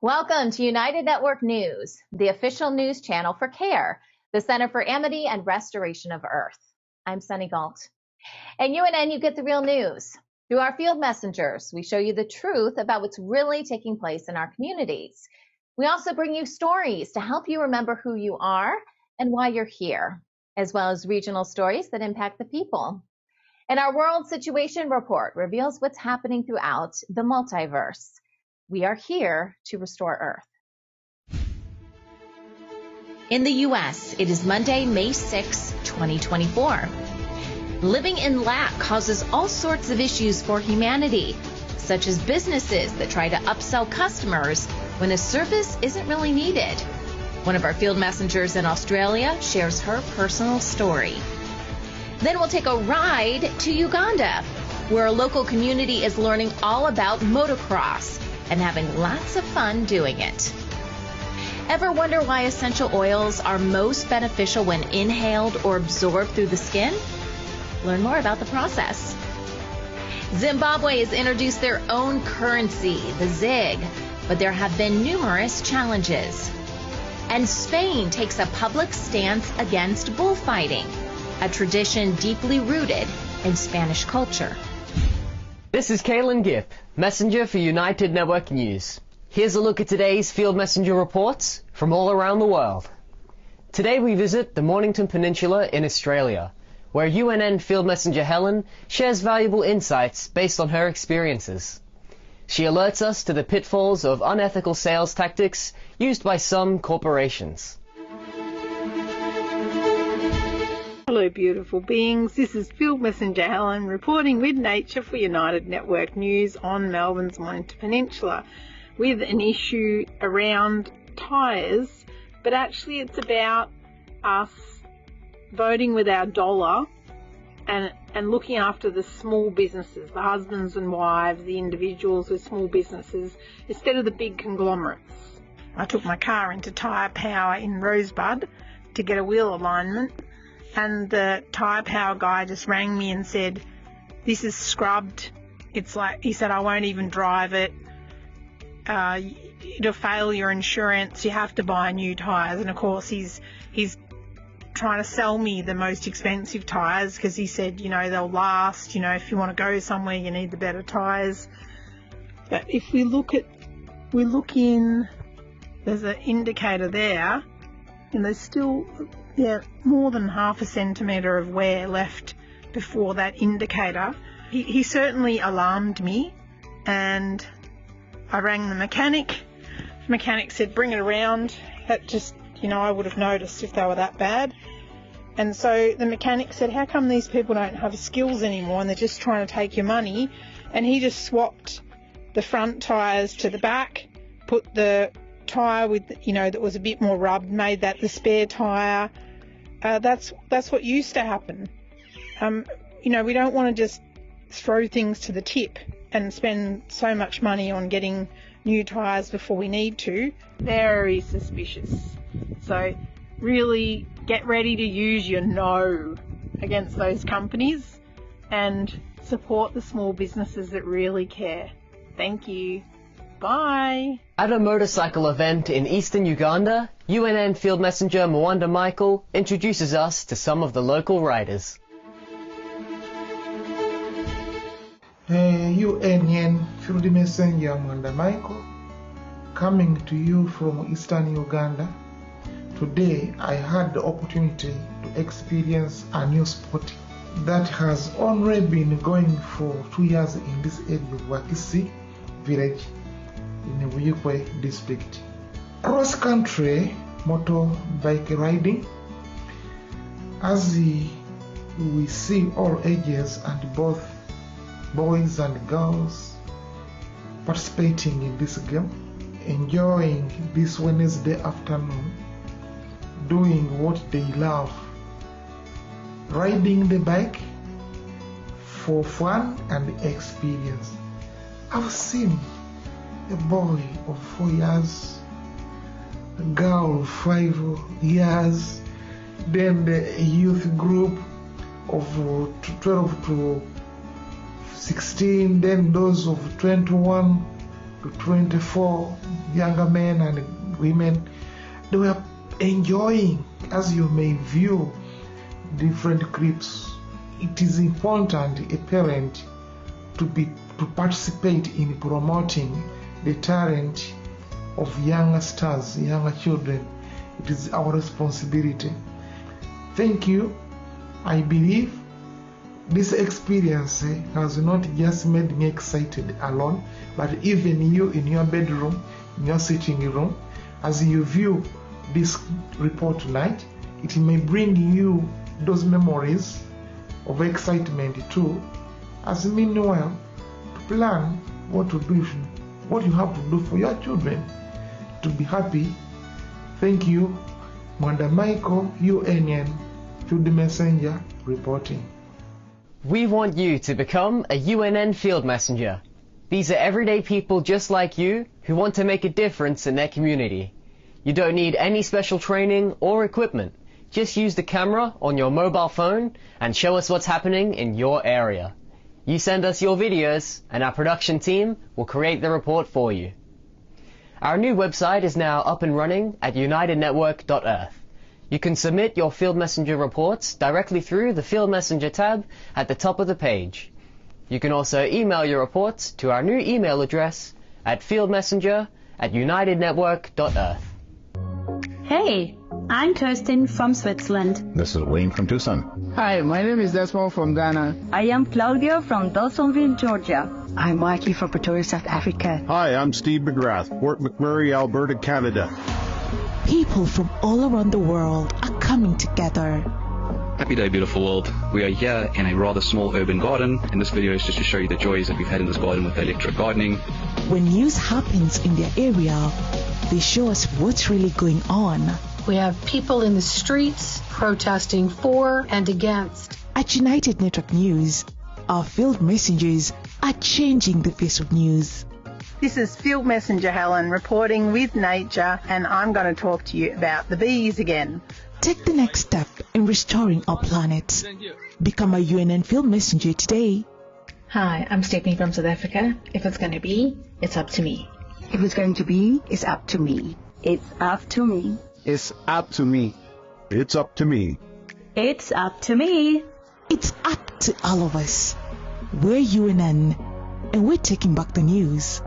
Welcome to United Network News, the official news channel for CARE, the Center for Amity and Restoration of Earth. I'm Sunny Galt. At UNN, you get the real news. Through our field messengers, we show you the truth about what's really taking place in our communities. We also bring you stories to help you remember who you are and why you're here, as well as regional stories that impact the people. And our World Situation Report reveals what's happening throughout the multiverse. We are here to restore Earth. In the U.S., it is Monday, May 6, 2024. Living in lack causes all sorts of issues for humanity, such as businesses that try to upsell customers when a service isn't really needed. One of our field messengers in Australia shares her personal story. Then we'll take a ride to Uganda, where a local community is learning all about motocross and having lots of fun doing it. Ever wonder why essential oils are most beneficial when inhaled or absorbed through the skin? Learn more about the process. Zimbabwe has introduced their own currency, the ZiG, but there have been numerous challenges. And Spain takes a public stance against bullfighting, a tradition deeply rooted in Spanish culture. This is Calen Gipp, messenger for United Network News. Here's a look at today's field messenger reports from all around the world. Today we visit the Mornington Peninsula in Australia, where UNN field messenger Helen shares valuable insights based on her experiences. She alerts us to the pitfalls of unethical sales tactics used by some corporations. Hello beautiful beings, this is Field Messenger Helen reporting with nature for United Network News on Melbourne's Mornington Peninsula with an issue around tyres, but actually it's about us voting with our dollar and looking after the small businesses, the husbands and wives, the individuals with small businesses, instead of the big conglomerates. I took my car into Tyre Power in Rosebud to get a wheel alignment, and the Tyre Power guy just rang me and said, this is scrubbed. It's like, he said, I won't even drive it. It'll fail your insurance. You have to buy new tyres. And of course, he's trying to sell me the most expensive tyres because he said, you know, they'll last. You know, if you want to go somewhere, you need the better tyres. But if we look in, there's an indicator there, and there's still, more than half a centimetre of wear left before that indicator. He certainly alarmed me, and I rang the mechanic. The mechanic said, bring it around. That just, you know, I would have noticed if they were that bad. And so the mechanic said, how come these people don't have skills anymore and they're just trying to take your money? And he just swapped the front tyres to the back, put the tyre with, you know, that was a bit more rubbed, made that the spare tyre. That's what used to happen. You know, we don't want to just throw things to the tip and spend so much money on getting new tyres before we need to. Very suspicious. So really get ready to use your no against those companies and support the small businesses that really care. Thank you. Bye. At a motorcycle event in eastern Uganda, UNN field messenger Mwandha Michael introduces us to some of the local riders. UNN field messenger Mwandha Michael, coming to you from eastern Uganda. Today I had the opportunity to experience a new sport that has only been going for 2 years in this area of Wakisi village in the Buyukwe district. Cross country motorbike riding, as we see all ages and both boys and girls participating in this game, enjoying this Wednesday afternoon, doing what they love, riding the bike for fun and experience. I've seen a boy of 4 years girl of 5 years, then the youth group of 12 to 16, then those of 21 to 24, younger men and women. They were enjoying, as you may view different clips. It is important, a parent, to participate in promoting the talent of younger stars, younger children. It is our responsibility. Thank you. I believe this experience has not just made me excited alone, but even you in your bedroom, in your sitting room, as you view this report tonight, it may bring you those memories of excitement too, as meanwhile to plan what to do, what you have to do for your children to be happy. Thank you. Mwandha Michael, UNN Field Messenger, reporting. We want you to become a UNN Field Messenger. These are everyday people just like you who want to make a difference in their community. You don't need any special training or equipment. Just use the camera on your mobile phone and show us what's happening in your area. You send us your videos and our production team will create the report for you. Our new website is now up and running at unitednetwork.earth. You can submit your Field Messenger reports directly through the Field Messenger tab at the top of the page. You can also email your reports to our new email address at fieldmessenger@unitednetwork.earth. Hey, I'm Kirsten from Switzerland. This is Wayne from Tucson. Hi, my name is Desmond from Ghana. I am Claudia from Dawsonville, Georgia. I'm Mikey from Pretoria, South Africa. Hi, I'm Steve McGrath, Fort McMurray, Alberta, Canada. People from all around the world are coming together. Happy day, beautiful world. We are here in a rather small urban garden, and this video is just to show you the joys that we've had in this garden with electric gardening. When news happens in their area, they show us what's really going on. We have people in the streets protesting for and against. At United Network News, our field messengers are changing the face of news. This is Field Messenger Helen reporting with nature, and I'm going to talk to you about the bees again. Take the next step in restoring our planet. Become a UNN Field Messenger today. Hi, I'm Stephanie from South Africa. If it's going to be, it's up to me. If it's going to be, it's up to me. It's up to me. It's up to me. It's up to me. It's up to me. It's up to all of us. We're UNN, and we're taking back the news.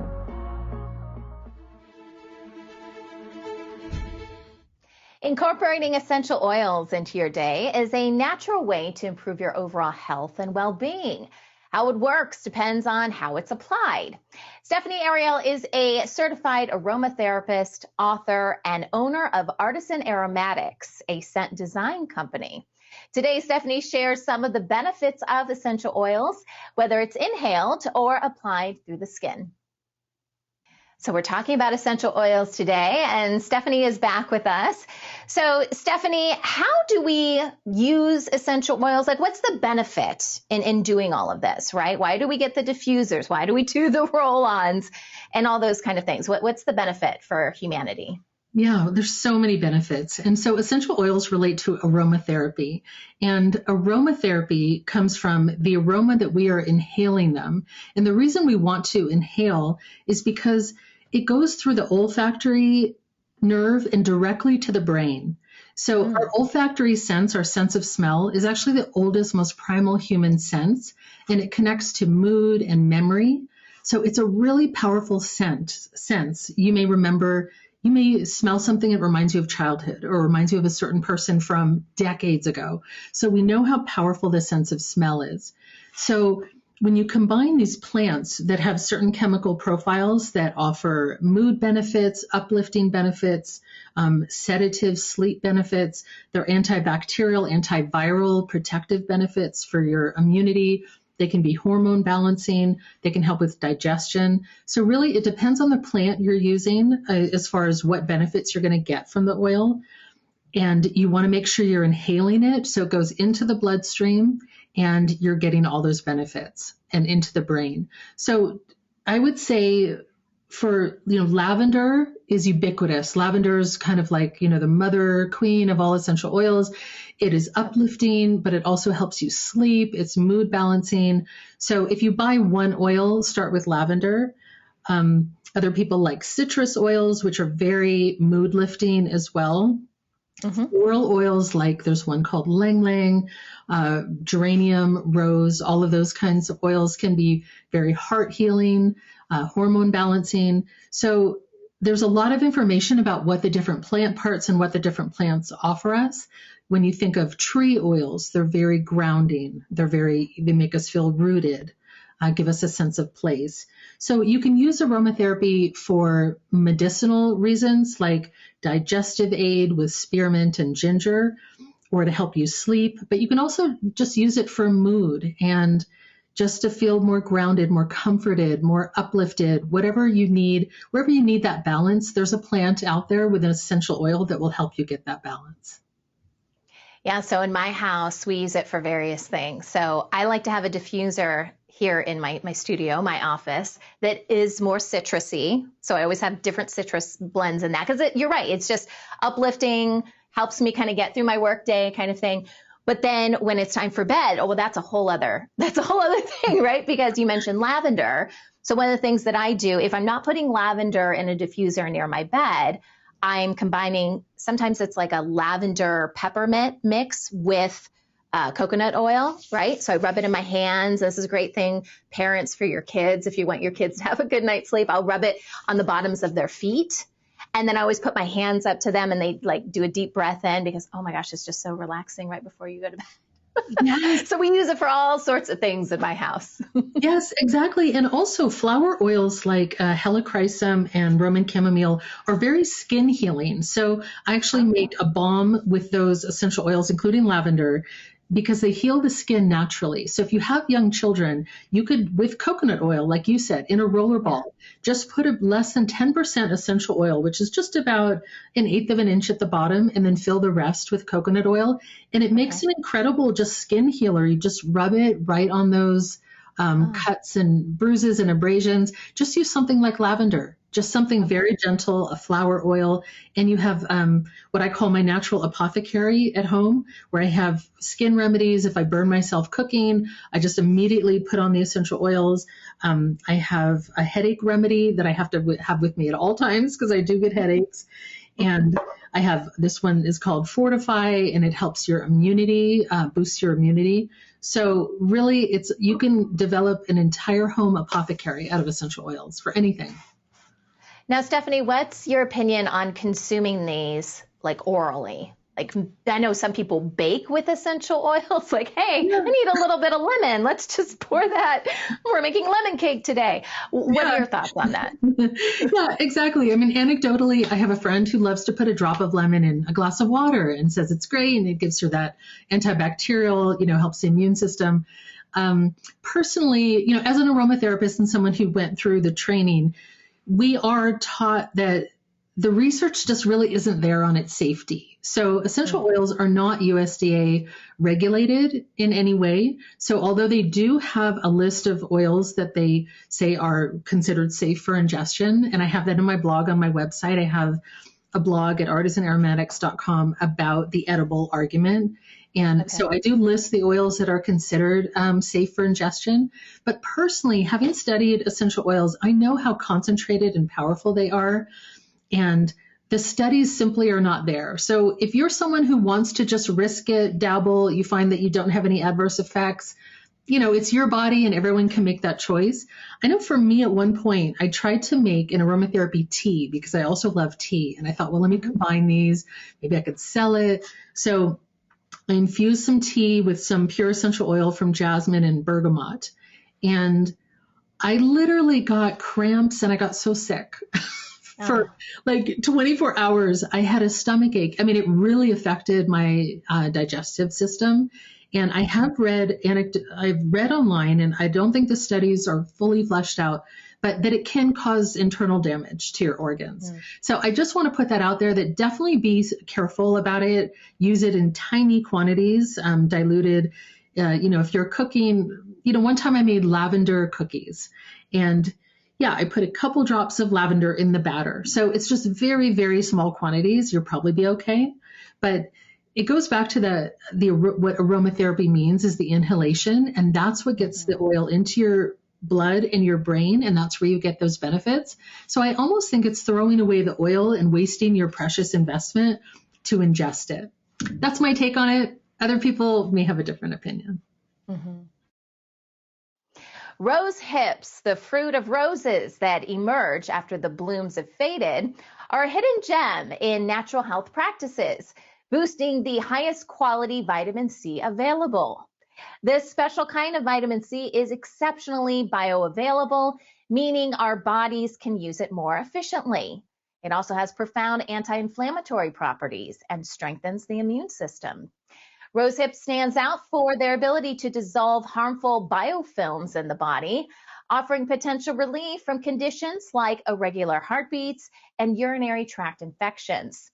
Incorporating essential oils into your day is a natural way to improve your overall health and well-being. How it works depends on how it's applied. Stephanie Ariel is a certified aromatherapist, author, and owner of Artisan Aromatics, a scent design company. Today, Stephanie shares some of the benefits of essential oils, whether it's inhaled or applied through the skin. So we're talking about essential oils today, and Stephanie is back with us. So Stephanie, how do we use essential oils? Like, what's the benefit in doing all of this, right? Why do we get the diffusers? Why do we do the roll-ons and all those kind of things? What's the benefit for humanity? Yeah, there's so many benefits. And so essential oils relate to aromatherapy. And aromatherapy comes from the aroma that we are inhaling them. And the reason we want to inhale is because it goes through the olfactory nerve and directly to the brain. So our olfactory sense, our sense of smell, is actually the oldest, most primal human sense, and it connects to mood and memory. So it's a really powerful sense. You may remember, you may smell something that reminds you of childhood or reminds you of a certain person from decades ago. So we know how powerful the sense of smell is. So when you combine these plants that have certain chemical profiles that offer mood benefits, uplifting benefits, sedative sleep benefits, they're antibacterial, antiviral, protective benefits for your immunity. They can be hormone balancing. They can help with digestion. So really, it depends on the plant you're using as far as what benefits you're going to get from the oil. And you want to make sure you're inhaling it so it goes into the bloodstream and you're getting all those benefits and into the brain. So I would say for, lavender is ubiquitous. Lavender is kind of like, the mother queen of all essential oils. It is uplifting, but it also helps you sleep. It's mood balancing. So if you buy one oil, start with lavender. Other people like citrus oils, which are very mood lifting as well. Floral oils, like there's one called Lang Lang, geranium, rose, all of those kinds of oils can be very heart healing, hormone balancing. So there's a lot of information about what the different plant parts and what the different plants offer us. When you think of tree oils, they're very grounding. They make us feel rooted, give us a sense of place. So you can use aromatherapy for medicinal reasons, like digestive aid with spearmint and ginger, or to help you sleep. But you can also just use it for mood and just to feel more grounded, more comforted, more uplifted, whatever you need, wherever you need that balance. There's a plant out there with an essential oil that will help you get that balance. Yeah, so in my house, we use it for various things. So I like to have a diffuser here in my studio, my office, that is more citrusy. So I always have different citrus blends in that, because you're right, it's just uplifting, helps me kind of get through my work day kind of thing. But then when it's time for bed, that's a whole other thing, right? Because you mentioned lavender. So one of the things that I do, if I'm not putting lavender in a diffuser near my bed, I'm combining, sometimes it's like a lavender peppermint mix with coconut oil, right? So I rub it in my hands. This is a great thing, parents, for your kids. If you want your kids to have a good night's sleep, I'll rub it on the bottoms of their feet. And then I always put my hands up to them and they do a deep breath in, because, oh my gosh, it's just so relaxing right before you go to bed. Yes. So we use it for all sorts of things in my house. Yes, exactly. And also flower oils like helichrysum and Roman chamomile are very skin healing. So I actually make a balm with those essential oils, including lavender, because they heal the skin naturally. So if you have young children, you could, with coconut oil, like you said, in a roller ball, just put a less than 10% essential oil, which is just about 1/8 of an inch at the bottom, and then fill the rest with coconut oil. And it makes an incredible just skin healer. You just rub it right on those cuts and bruises and abrasions. Just use something like lavender. Just something very gentle, a flower oil. And you have what I call my natural apothecary at home, where I have skin remedies. If I burn myself cooking, I just immediately put on the essential oils. I have a headache remedy that I have to have with me at all times, because I do get headaches. And I have, this one is called Fortify, and it helps your immunity, boosts your immunity. So really, you can develop an entire home apothecary out of essential oils for anything. Now, Stephanie, what's your opinion on consuming these like orally? Like, I know some people bake with essential oils. Like, hey, I need a little bit of lemon. Let's just pour that. We're making lemon cake today. What are your thoughts on that? Yeah, exactly. I mean, anecdotally, I have a friend who loves to put a drop of lemon in a glass of water and says it's great, and it gives her that antibacterial, helps the immune system. Personally, as an aromatherapist and someone who went through the training, we are taught that the research just really isn't there on its safety. So essential oils are not USDA regulated in any way. So although they do have a list of oils that they say are considered safe for ingestion, and I have that in my blog on my website, I have a blog at artisanaromatics.com about the edible argument. And so I do list the oils that are considered safe for ingestion. But personally, having studied essential oils, I know how concentrated and powerful they are. And the studies simply are not there. So if you're someone who wants to just risk it, dabble, you find that you don't have any adverse effects, it's your body and everyone can make that choice. I know for me at one point, I tried to make an aromatherapy tea because I also love tea. And I thought, well, let me combine these. Maybe I could sell it. So I infused some tea with some pure essential oil from jasmine and bergamot. And I literally got cramps and I got so sick. For like 24 hours, I had a stomach ache. I mean, it really affected my digestive system. And I have I've read online, and I don't think the studies are fully fleshed out, but that it can cause internal damage to your organs. So I just want to put that out there, that definitely be careful about it. Use it in tiny quantities, diluted. If you're cooking, one time I made lavender cookies, and yeah, I put a couple drops of lavender in the batter. So it's just very, very small quantities. You'll probably be okay. But it goes back to what aromatherapy means is the inhalation, and that's what gets the oil into your blood and your brain, and that's where you get those benefits. So I almost think it's throwing away the oil and wasting your precious investment to ingest it. That's my take on it. Other people may have a different opinion. Mm-hmm. Rose hips, the fruit of roses that emerge after the blooms have faded, are a hidden gem in natural health practices, boosting the highest quality vitamin C available. This special kind of vitamin C is exceptionally bioavailable, meaning our bodies can use it more efficiently. It also has profound anti-inflammatory properties and strengthens the immune system. Rosehip stands out for their ability to dissolve harmful biofilms in the body, offering potential relief from conditions like irregular heartbeats and urinary tract infections.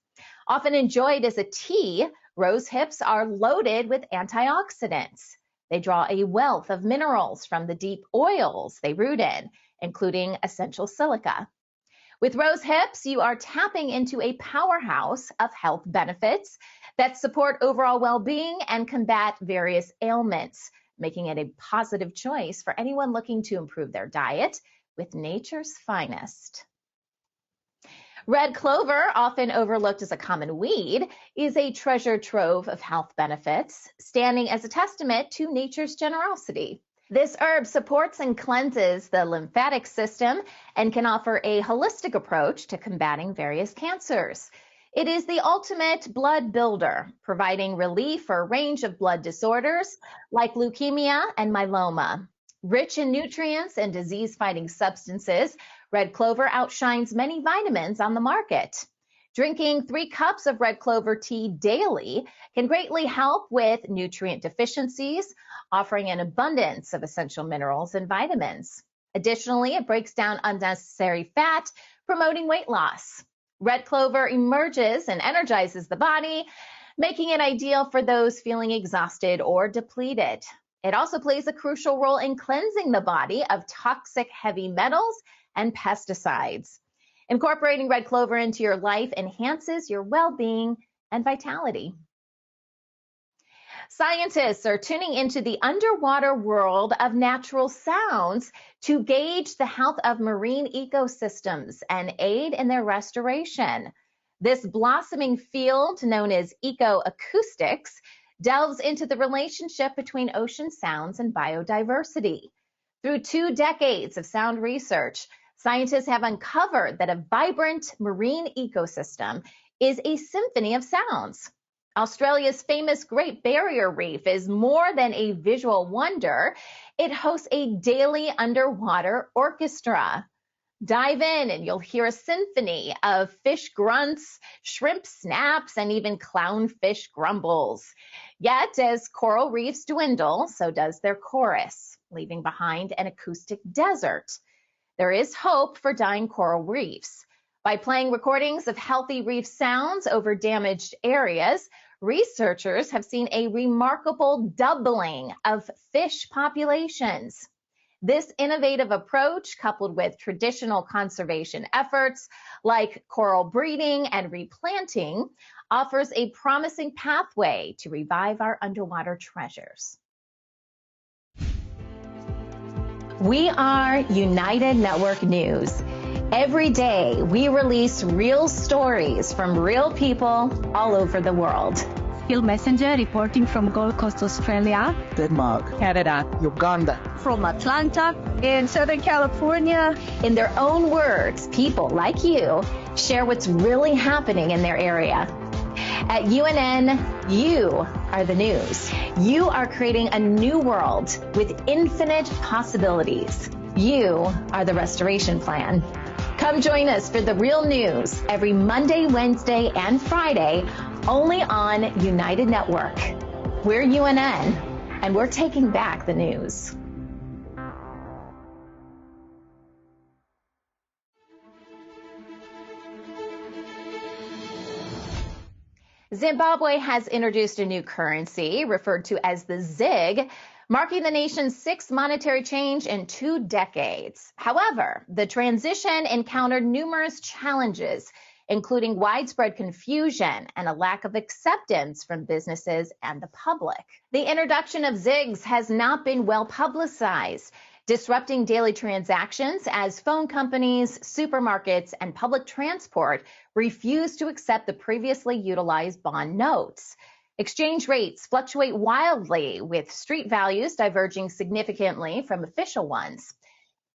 Often enjoyed as a tea, rose hips are loaded with antioxidants. They draw a wealth of minerals from the deep oils they root in, including essential silica. With rose hips, you are tapping into a powerhouse of health benefits that support overall well-being and combat various ailments, making it a positive choice for anyone looking to improve their diet with nature's finest. Red clover, often overlooked as a common weed, is a treasure trove of health benefits, standing as a testament to nature's generosity. This herb supports and cleanses the lymphatic system and can offer a holistic approach to combating various cancers. It is the ultimate blood builder, providing relief for a range of blood disorders like leukemia and myeloma. Rich in nutrients and disease-fighting substances, red clover outshines many vitamins on the market. Drinking 3 cups of red clover tea daily can greatly help with nutrient deficiencies, offering an abundance of essential minerals and vitamins. Additionally, it breaks down unnecessary fat, promoting weight loss. Red clover emerges and energizes the body, making it ideal for those feeling exhausted or depleted. It also plays a crucial role in cleansing the body of toxic heavy metals and pesticides. Incorporating red clover into your life enhances your well-being and vitality. Scientists are tuning into the underwater world of natural sounds to gauge the health of marine ecosystems and aid in their restoration. This blossoming field, known as ecoacoustics, delves into the relationship between ocean sounds and biodiversity. Through 2 decades of sound research, scientists have uncovered that a vibrant marine ecosystem is a symphony of sounds. Australia's famous Great Barrier Reef is more than a visual wonder. It hosts a daily underwater orchestra. Dive in and you'll hear a symphony of fish grunts, shrimp snaps, and even clownfish grumbles. Yet, as coral reefs dwindle, so does their chorus, leaving behind an acoustic desert. There is hope for dying coral reefs. By playing recordings of healthy reef sounds over damaged areas, researchers have seen a remarkable doubling of fish populations. This innovative approach, coupled with traditional conservation efforts like coral breeding and replanting, offers a promising pathway to revive our underwater treasures. We are United Network News. Every day, we release real stories from real people all over the world. Field Messenger reporting from Gold Coast, Australia, Denmark, Canada, Uganda, from Atlanta, in Southern California. In their own words, people like you share what's really happening in their area. At UNN, you are the news. You are creating a new world with infinite possibilities. You are the restoration plan. Come join us for the real news every Monday, Wednesday, and Friday, only on United Network. We're UNN, and we're taking back the news. Zimbabwe has introduced a new currency referred to as the ZiG, marking the nation's sixth monetary change in 2 decades. However, the transition encountered numerous challenges, including widespread confusion and a lack of acceptance from businesses and the public. The introduction of ZIGs has not been well publicized, disrupting daily transactions as phone companies, supermarkets, and public transport refuse to accept the previously utilized bond notes. Exchange rates fluctuate wildly, with street values diverging significantly from official ones.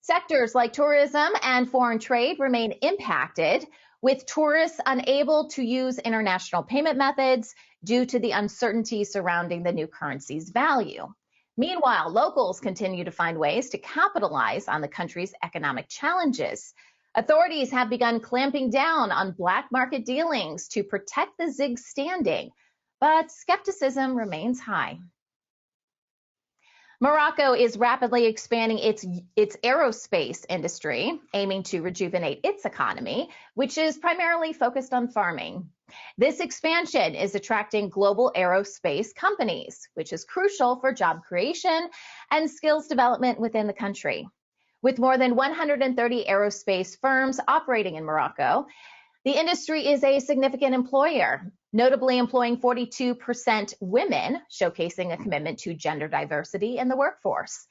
Sectors like tourism and foreign trade remain impacted, with tourists unable to use international payment methods due to the uncertainty surrounding the new currency's value. Meanwhile, locals continue to find ways to capitalize on the country's economic challenges. Authorities have begun clamping down on black market dealings to protect the ZIG standing, but skepticism remains high. Morocco is rapidly expanding its aerospace industry, aiming to rejuvenate its economy, which is primarily focused on farming. This expansion is attracting global aerospace companies, which is crucial for job creation and skills development within the country. With more than 130 aerospace firms operating in Morocco, the industry is a significant employer, notably employing 42% women, showcasing a commitment to gender diversity in the workforce.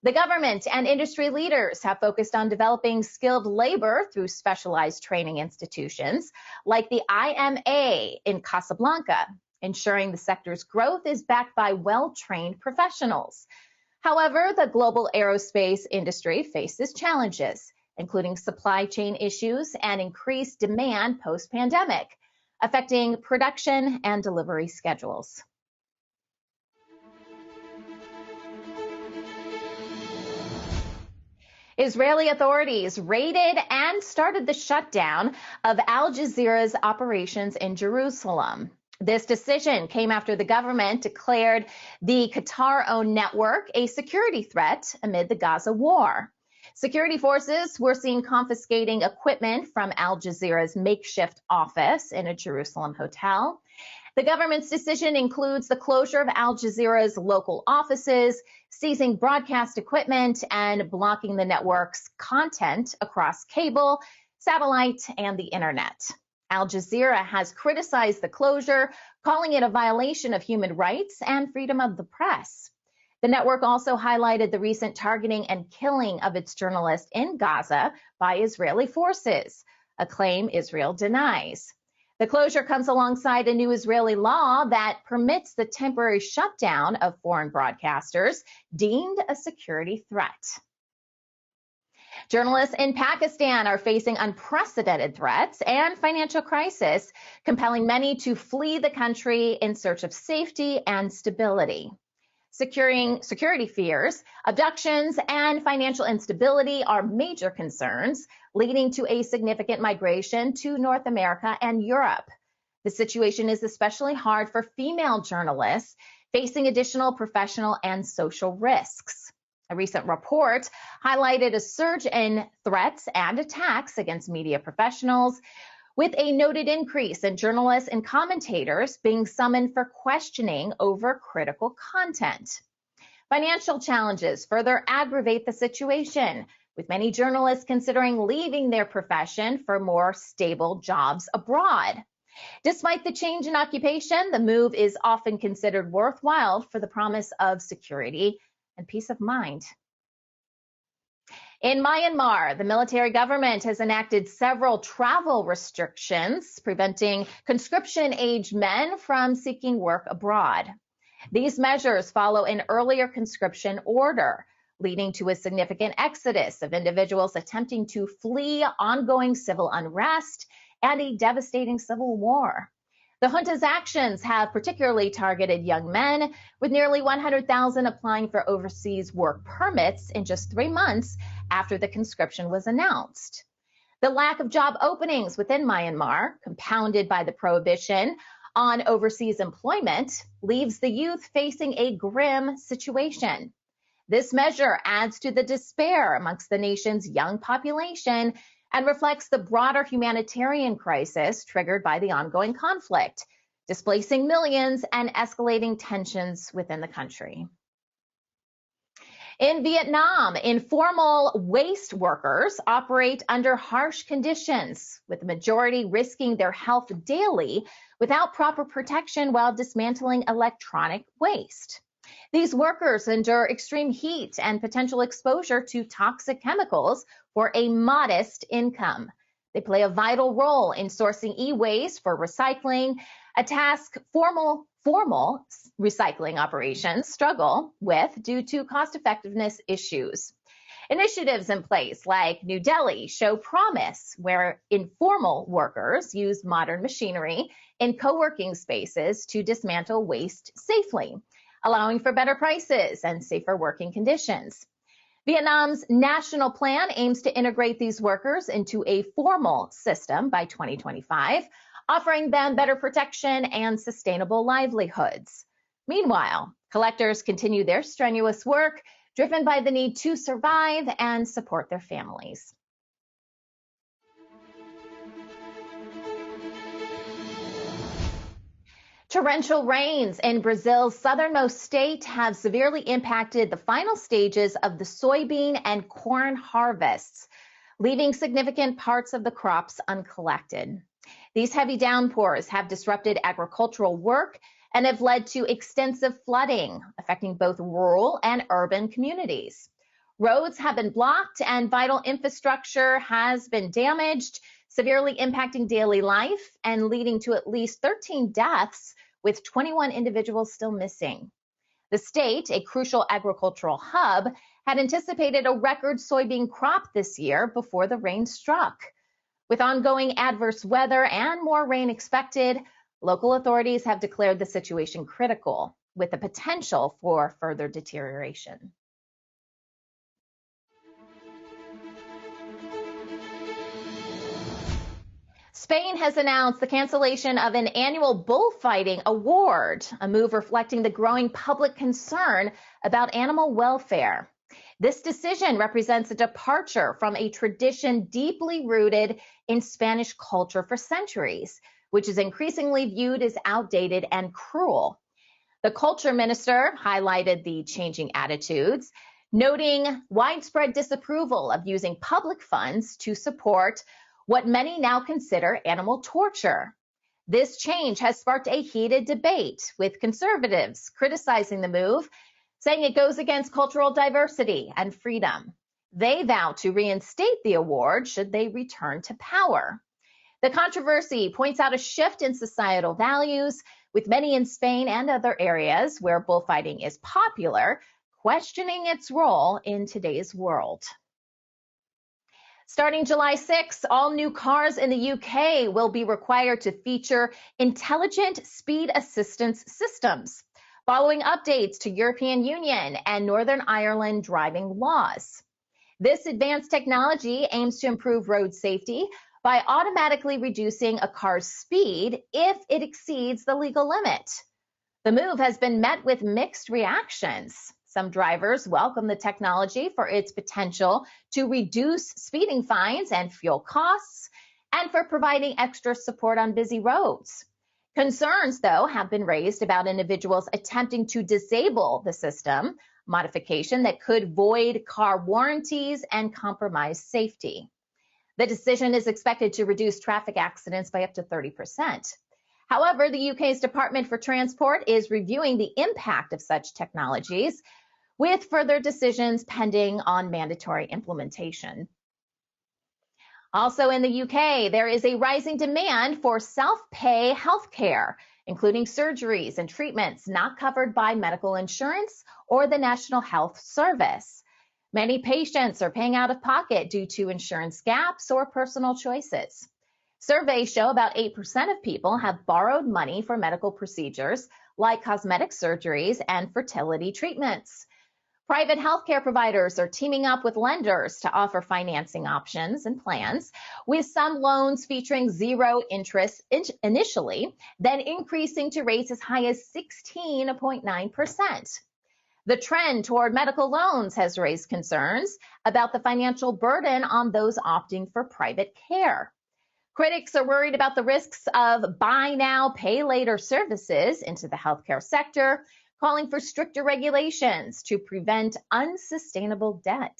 The government and industry leaders have focused on developing skilled labor through specialized training institutions like the IMA in Casablanca, ensuring the sector's growth is backed by well-trained professionals. However, the global aerospace industry faces challenges, including supply chain issues and increased demand post-pandemic, affecting production and delivery schedules. Israeli authorities raided and started the shutdown of Al Jazeera's operations in Jerusalem. This decision came after the government declared the Qatar-owned network a security threat amid the Gaza war. Security forces were seen confiscating equipment from Al Jazeera's makeshift office in a Jerusalem hotel. The government's decision includes the closure of Al Jazeera's local offices, seizing broadcast equipment, and blocking the network's content across cable, satellite, and the internet. Al Jazeera has criticized the closure, calling it a violation of human rights and freedom of the press. The network also highlighted the recent targeting and killing of its journalist in Gaza by Israeli forces, a claim Israel denies. The closure comes alongside a new Israeli law that permits the temporary shutdown of foreign broadcasters deemed a security threat. Journalists in Pakistan are facing unprecedented threats and financial crisis, compelling many to flee the country in search of safety and stability. Security fears, abductions, and financial instability are major concerns, leading to a significant migration to North America and Europe. The situation is especially hard for female journalists, facing additional professional and social risks. A recent report highlighted a surge in threats and attacks against media professionals, with a noted increase in journalists and commentators being summoned for questioning over critical content. Financial challenges further aggravate the situation, with many journalists considering leaving their profession for more stable jobs abroad. Despite the change in occupation, the move is often considered worthwhile for the promise of security and peace of mind. In Myanmar, the military government has enacted several travel restrictions, preventing conscription-age men from seeking work abroad. These measures follow an earlier conscription order, leading to a significant exodus of individuals attempting to flee ongoing civil unrest and a devastating civil war. The junta's actions have particularly targeted young men, with nearly 100,000 applying for overseas work permits in just 3 months after the conscription was announced. The lack of job openings within Myanmar, compounded by the prohibition on overseas employment, leaves the youth facing a grim situation. This measure adds to the despair amongst the nation's young population and reflects the broader humanitarian crisis triggered by the ongoing conflict, displacing millions and escalating tensions within the country. In Vietnam, informal waste workers operate under harsh conditions, with the majority risking their health daily without proper protection while dismantling electronic waste. These workers endure extreme heat and potential exposure to toxic chemicals for a modest income. They play a vital role in sourcing e-waste for recycling, a task formal recycling operations struggle with due to cost-effectiveness issues. Initiatives in place like New Delhi show promise, where informal workers use modern machinery in co-working spaces to dismantle waste safely, allowing for better prices and safer working conditions. Vietnam's national plan aims to integrate these workers into a formal system by 2025, offering them better protection and sustainable livelihoods. Meanwhile, collectors continue their strenuous work, driven by the need to survive and support their families. Torrential rains in Brazil's southernmost state have severely impacted the final stages of the soybean and corn harvests, leaving significant parts of the crops uncollected. These heavy downpours have disrupted agricultural work and have led to extensive flooding, affecting both rural and urban communities. Roads have been blocked and vital infrastructure has been damaged, severely impacting daily life and leading to at least 13 deaths, with 21 individuals still missing. The state, a crucial agricultural hub, had anticipated a record soybean crop this year before the rain struck. With ongoing adverse weather and more rain expected, local authorities have declared the situation critical, with the potential for further deterioration. Spain has announced the cancellation of an annual bullfighting award, a move reflecting the growing public concern about animal welfare. This decision represents a departure from a tradition deeply rooted in Spanish culture for centuries, which is increasingly viewed as outdated and cruel. The culture minister highlighted the changing attitudes, noting widespread disapproval of using public funds to support what many now consider animal torture. This change has sparked a heated debate, with conservatives criticizing the move, saying it goes against cultural diversity and freedom. They vow to reinstate the award should they return to power. The controversy points out a shift in societal values, with many in Spain and other areas where bullfighting is popular, questioning its role in today's world. Starting July 6, all new cars in the UK will be required to feature intelligent speed assistance systems, following updates to European Union and Northern Ireland driving laws. This advanced technology aims to improve road safety by automatically reducing a car's speed if it exceeds the legal limit. The move has been met with mixed reactions. Some drivers welcome the technology for its potential to reduce speeding fines and fuel costs, and for providing extra support on busy roads. Concerns, though, have been raised about individuals attempting to disable the system, modification that could void car warranties and compromise safety. The decision is expected to reduce traffic accidents by up to 30%. However, the UK's Department for Transport is reviewing the impact of such technologies, with further decisions pending on mandatory implementation. Also in the UK, there is a rising demand for self-pay healthcare, including surgeries and treatments not covered by medical insurance or the National Health Service. Many patients are paying out of pocket due to insurance gaps or personal choices. Surveys show about 8% of people have borrowed money for medical procedures like cosmetic surgeries and fertility treatments. Private healthcare providers are teaming up with lenders to offer financing options and plans, with some loans featuring zero interest initially, then increasing to rates as high as 16.9%. The trend toward medical loans has raised concerns about the financial burden on those opting for private care. Critics are worried about the risks of buy now, pay later services into the healthcare sector, calling for stricter regulations to prevent unsustainable debt.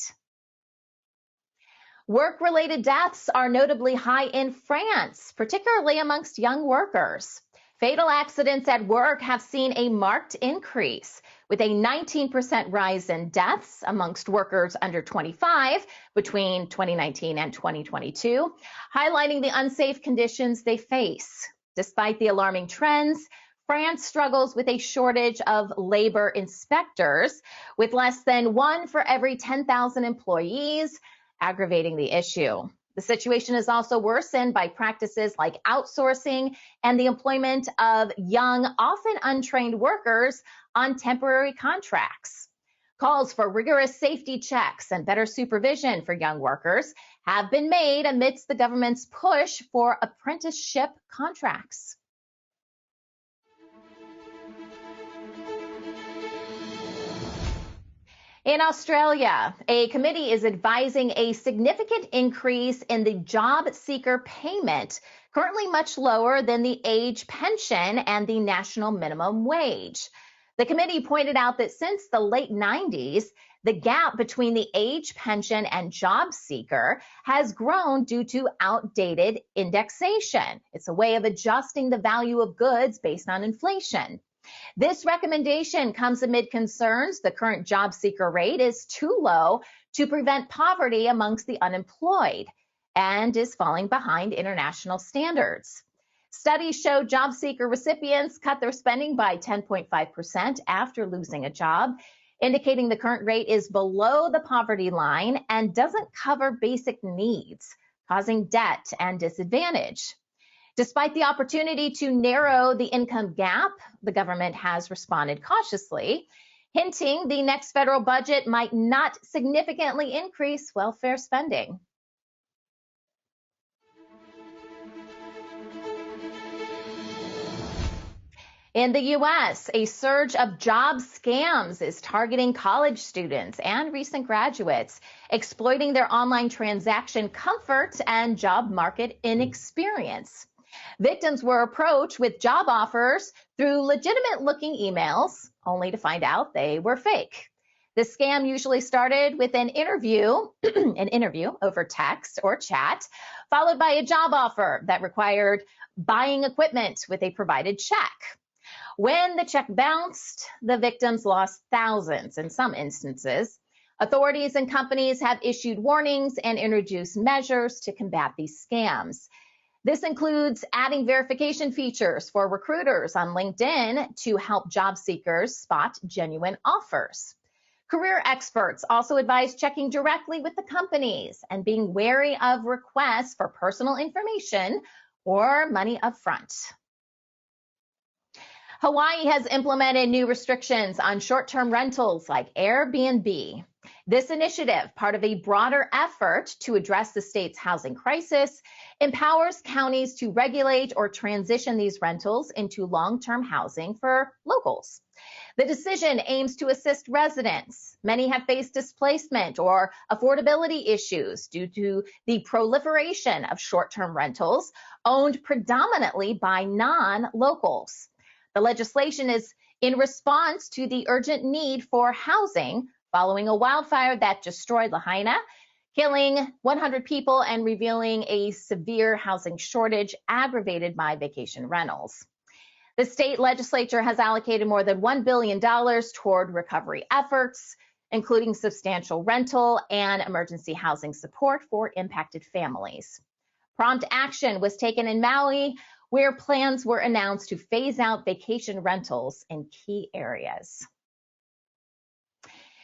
Work-related deaths are notably high in France, particularly amongst young workers. Fatal accidents at work have seen a marked increase, with a 19% rise in deaths amongst workers under 25 between 2019 and 2022, highlighting the unsafe conditions they face. Despite the alarming trends, France struggles with a shortage of labor inspectors, with less than 1 for every 10,000 employees, aggravating the issue. The situation is also worsened by practices like outsourcing and the employment of young, often untrained workers on temporary contracts. Calls for rigorous safety checks and better supervision for young workers have been made amidst the government's push for apprenticeship contracts. In Australia, a committee is advising a significant increase in the job seeker payment, currently much lower than the age pension and the national minimum wage. The committee pointed out that since the late 90s, the gap between the age pension and job seeker has grown due to outdated indexation. It's a way of adjusting the value of goods based on inflation. This recommendation comes amid concerns the current job seeker rate is too low to prevent poverty amongst the unemployed and is falling behind international standards. Studies show job seeker recipients cut their spending by 10.5% after losing a job, indicating the current rate is below the poverty line and doesn't cover basic needs, causing debt and disadvantage. Despite the opportunity to narrow the income gap, the government has responded cautiously, hinting the next federal budget might not significantly increase welfare spending. In the U.S., a surge of job scams is targeting college students and recent graduates, exploiting their online transaction comfort and job market inexperience. Victims were approached with job offers through legitimate-looking emails, only to find out they were fake. The scam usually started with an interview over text or chat, followed by a job offer that required buying equipment with a provided check. When the check bounced, the victims lost thousands in some instances. Authorities and companies have issued warnings and introduced measures to combat these scams. This includes adding verification features for recruiters on LinkedIn to help job seekers spot genuine offers. Career experts also advise checking directly with the companies and being wary of requests for personal information or money upfront. Hawaii has implemented new restrictions on short-term rentals like Airbnb. This initiative, part of a broader effort to address the state's housing crisis, empowers counties to regulate or transition these rentals into long-term housing for locals. The decision aims to assist residents. Many have faced displacement or affordability issues due to the proliferation of short-term rentals owned predominantly by non-locals. The legislation is in response to the urgent need for housing following a wildfire that destroyed Lahaina, killing 100 people and revealing a severe housing shortage aggravated by vacation rentals. The state legislature has allocated more than $1 billion toward recovery efforts, including substantial rental and emergency housing support for impacted families. Prompt action was taken in Maui, where plans were announced to phase out vacation rentals in key areas.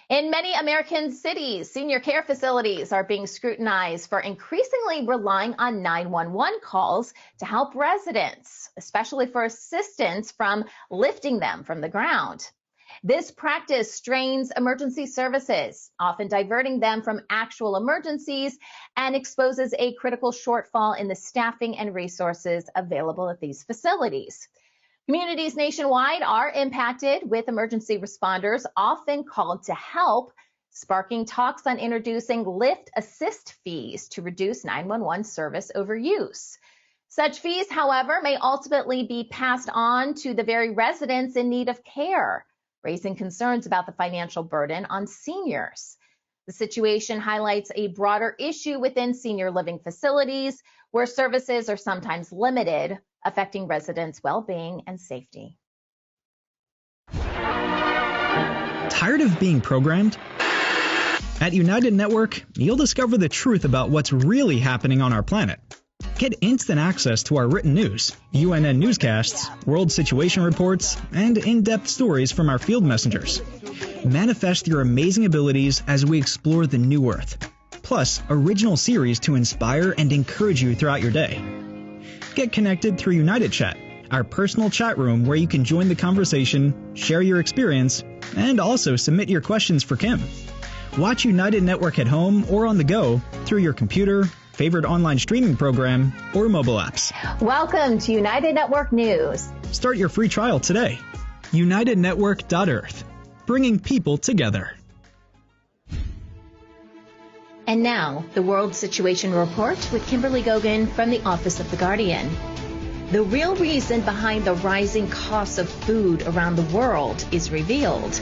In many American cities, senior care facilities are being scrutinized for increasingly relying on 911 calls to help residents, especially for assistance from lifting them from the ground. This practice strains emergency services, often diverting them from actual emergencies, and exposes a critical shortfall in the staffing and resources available at these facilities. Communities nationwide are impacted, with emergency responders often called to help, sparking talks on introducing lift assist fees to reduce 911 service overuse. Such fees, however, may ultimately be passed on to the very residents in need of care. raising concerns about the financial burden on seniors. The situation highlights a broader issue within senior living facilities where services are sometimes limited, affecting residents' well-being and safety. Tired of being programmed? At United Network, you'll discover the truth about what's really happening on our planet. Get instant access to our written news, UNN newscasts, world situation reports, and in-depth stories from our field messengers. Manifest your amazing abilities as we explore the new Earth, plus original series to inspire and encourage you throughout your day. Get connected through United Chat, our personal chat room where you can join the conversation, share your experience, and also submit your questions for Kim. Watch United Network at home or on the go through your computer, favorite online streaming program, or mobile apps. Welcome to United Network News. Start your free trial today. UnitedNetwork.earth, bringing people together. And now, the World Situation Report with Kimberly Gogan from the Office of the Guardian. The real reason behind the rising costs of food around the world is revealed.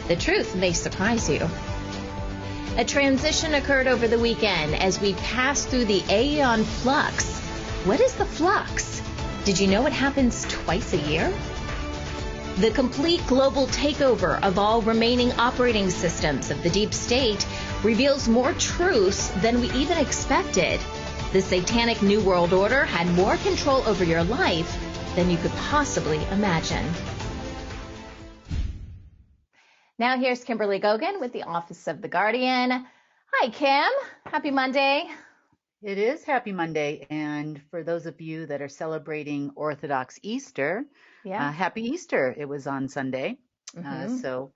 The truth may surprise you. A transition occurred over the weekend as we passed through the Aeon Flux. What is the flux? Did you know it happens twice a year? The complete global takeover of all remaining operating systems of the deep state reveals more truths than we even expected. The satanic New World Order had more control over your life than you could possibly imagine. Now here's Kimberly Gogan with the Office of the Guardian. Hi, Kim. Happy Monday. It is Happy Monday. And for those of you that are celebrating Orthodox Easter, Happy Easter. It was on Sunday. So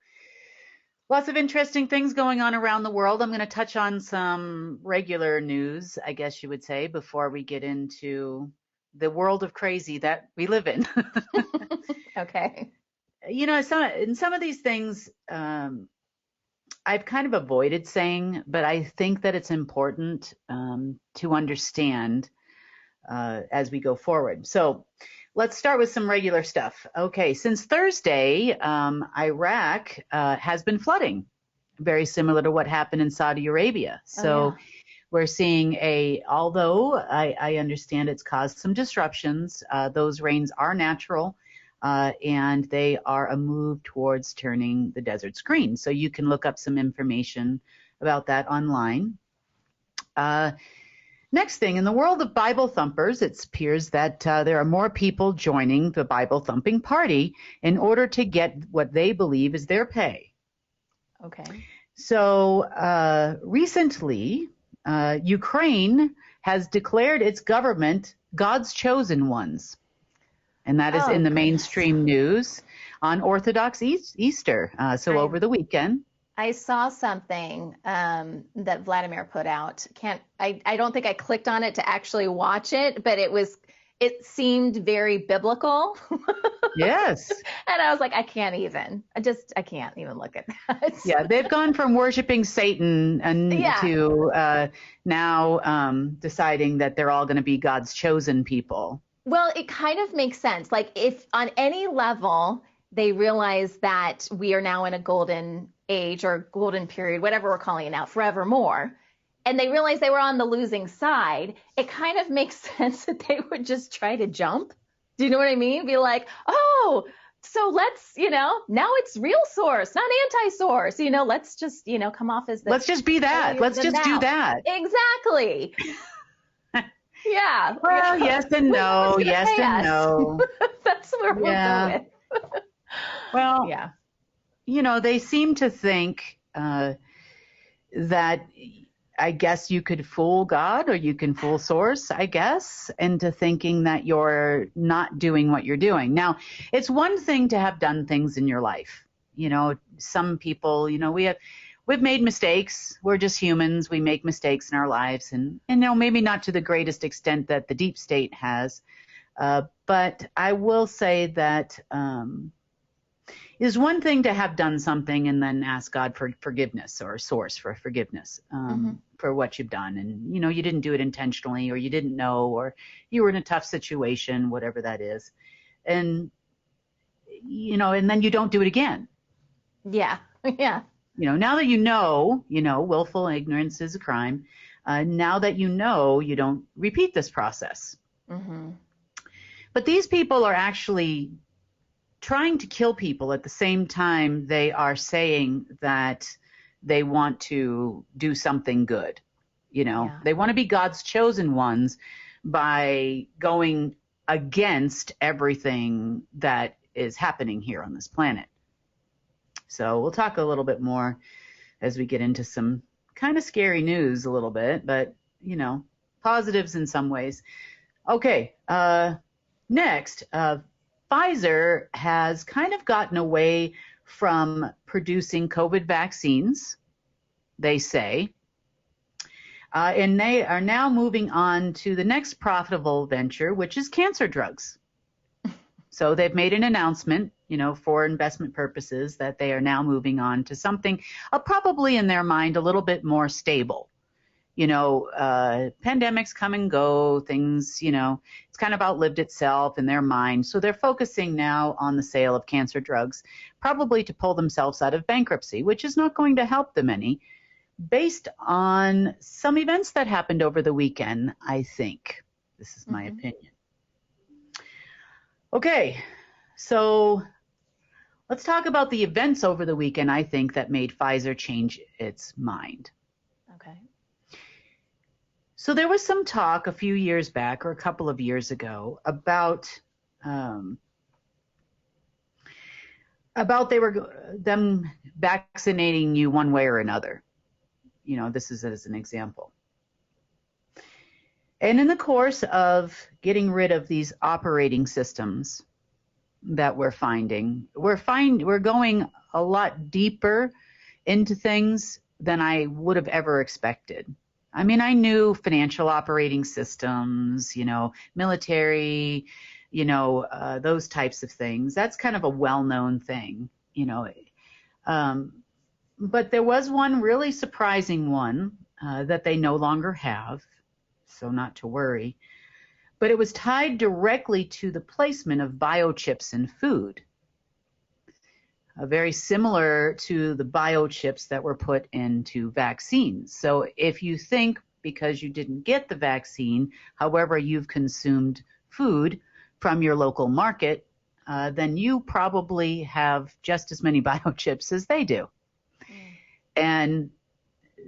lots of interesting things going on around the world. I'm going to touch on some regular news, I guess you would say, before we get into the world of crazy that we live in. Okay. You know, some of these things I've kind of avoided saying, but I think that it's important to understand as we go forward. So let's start with some regular stuff. Okay, since Thursday, Iraq has been flooding, very similar to what happened in Saudi Arabia. So we're seeing although I understand it's caused some disruptions, those rains are natural. And they are a move towards turning the deserts green. So you can look up some information about that online. Next thing, in the world of Bible thumpers, it appears that there are more people joining the Bible thumping party in order to get what they believe is their pay. Okay. So recently, Ukraine has declared its government God's chosen ones. And that is in the mainstream news on Orthodox Easter, over the weekend. I saw something that Vladimir put out. I don't think I clicked on it to actually watch it, but it seemed very biblical. Yes. And I was like, I can't even look at that. Yeah, they've gone from worshiping Satan to now deciding that they're all going to be God's chosen people. Well, it kind of makes sense. Like if on any level they realize that we are now in a golden age or golden period, whatever we're calling it now, forevermore, and they realize they were on the losing side, it kind of makes sense that they would just try to jump. Do you know what I mean? Be like, oh, so let's, now it's real source, not anti-source. Let's just, come off as the. Let's just be that. Let's just do that. Exactly. Yeah. Well, yes and no. Yes and no. That's where we'll go with. Well, they seem to think that I guess you could fool God or you can fool source, I guess, into thinking that you're not doing what you're doing. Now, it's one thing to have done things in your life. Some people, we've made mistakes. We're just humans. We make mistakes in our lives and maybe not to the greatest extent that the deep state has. But I will say that it is one thing to have done something and then ask God for forgiveness or a source for forgiveness for what you've done. And, you didn't do it intentionally or you didn't know or you were in a tough situation, whatever that is. And, and then you don't do it again. Yeah. Yeah. Now that you know, willful ignorance is a crime. Now that you know, you don't repeat this process. Mm-hmm. But these people are actually trying to kill people at the same time they are saying that they want to do something good. They want to be God's chosen ones by going against everything that is happening here on this planet. So we'll talk a little bit more as we get into some kind of scary news a little bit, but, positives in some ways. Okay, next, Pfizer has kind of gotten away from producing COVID vaccines, they say, and they are now moving on to the next profitable venture, which is cancer drugs. So they've made an announcement, for investment purposes, that they are now moving on to something probably in their mind a little bit more stable. Pandemics come and go, things, it's kind of outlived itself in their mind. So they're focusing now on the sale of cancer drugs, probably to pull themselves out of bankruptcy, which is not going to help them any, based on some events that happened over the weekend, I think. This is my opinion. Okay, so let's talk about the events over the weekend, I think, that made Pfizer change its mind. Okay. So there was some talk a few years back, or a couple of years ago, about them vaccinating you one way or another. This is as an example. And in the course of getting rid of these operating systems that we're finding, we're going a lot deeper into things than I would have ever expected. I mean, I knew financial operating systems, military, those types of things. That's kind of a well-known thing, but there was one really surprising one that they no longer have, so not to worry. But it was tied directly to the placement of biochips in food, very similar to the biochips that were put into vaccines. So if you think because you didn't get the vaccine, however you've consumed food from your local market, then you probably have just as many biochips as they do. And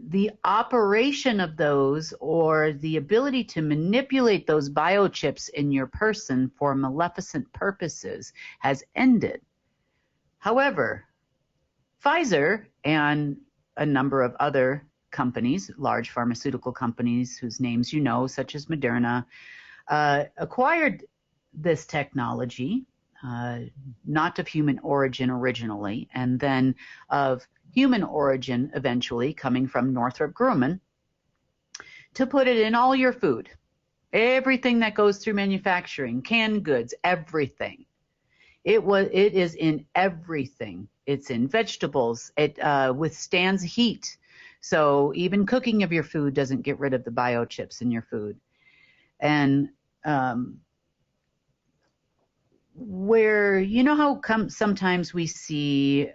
the operation of those, or the ability to manipulate those biochips in your person for maleficent purposes, has ended. However, Pfizer and a number of other companies, large pharmaceutical companies whose names you know, such as Moderna, acquired this technology, not of human origin originally, and then of human origin eventually, coming from Northrop Grumman, to put it in all your food. Everything that goes through manufacturing, canned goods, everything. It is in everything. It's in vegetables. It withstands heat. So even cooking of your food doesn't get rid of the biochips in your food. And where, how sometimes we see,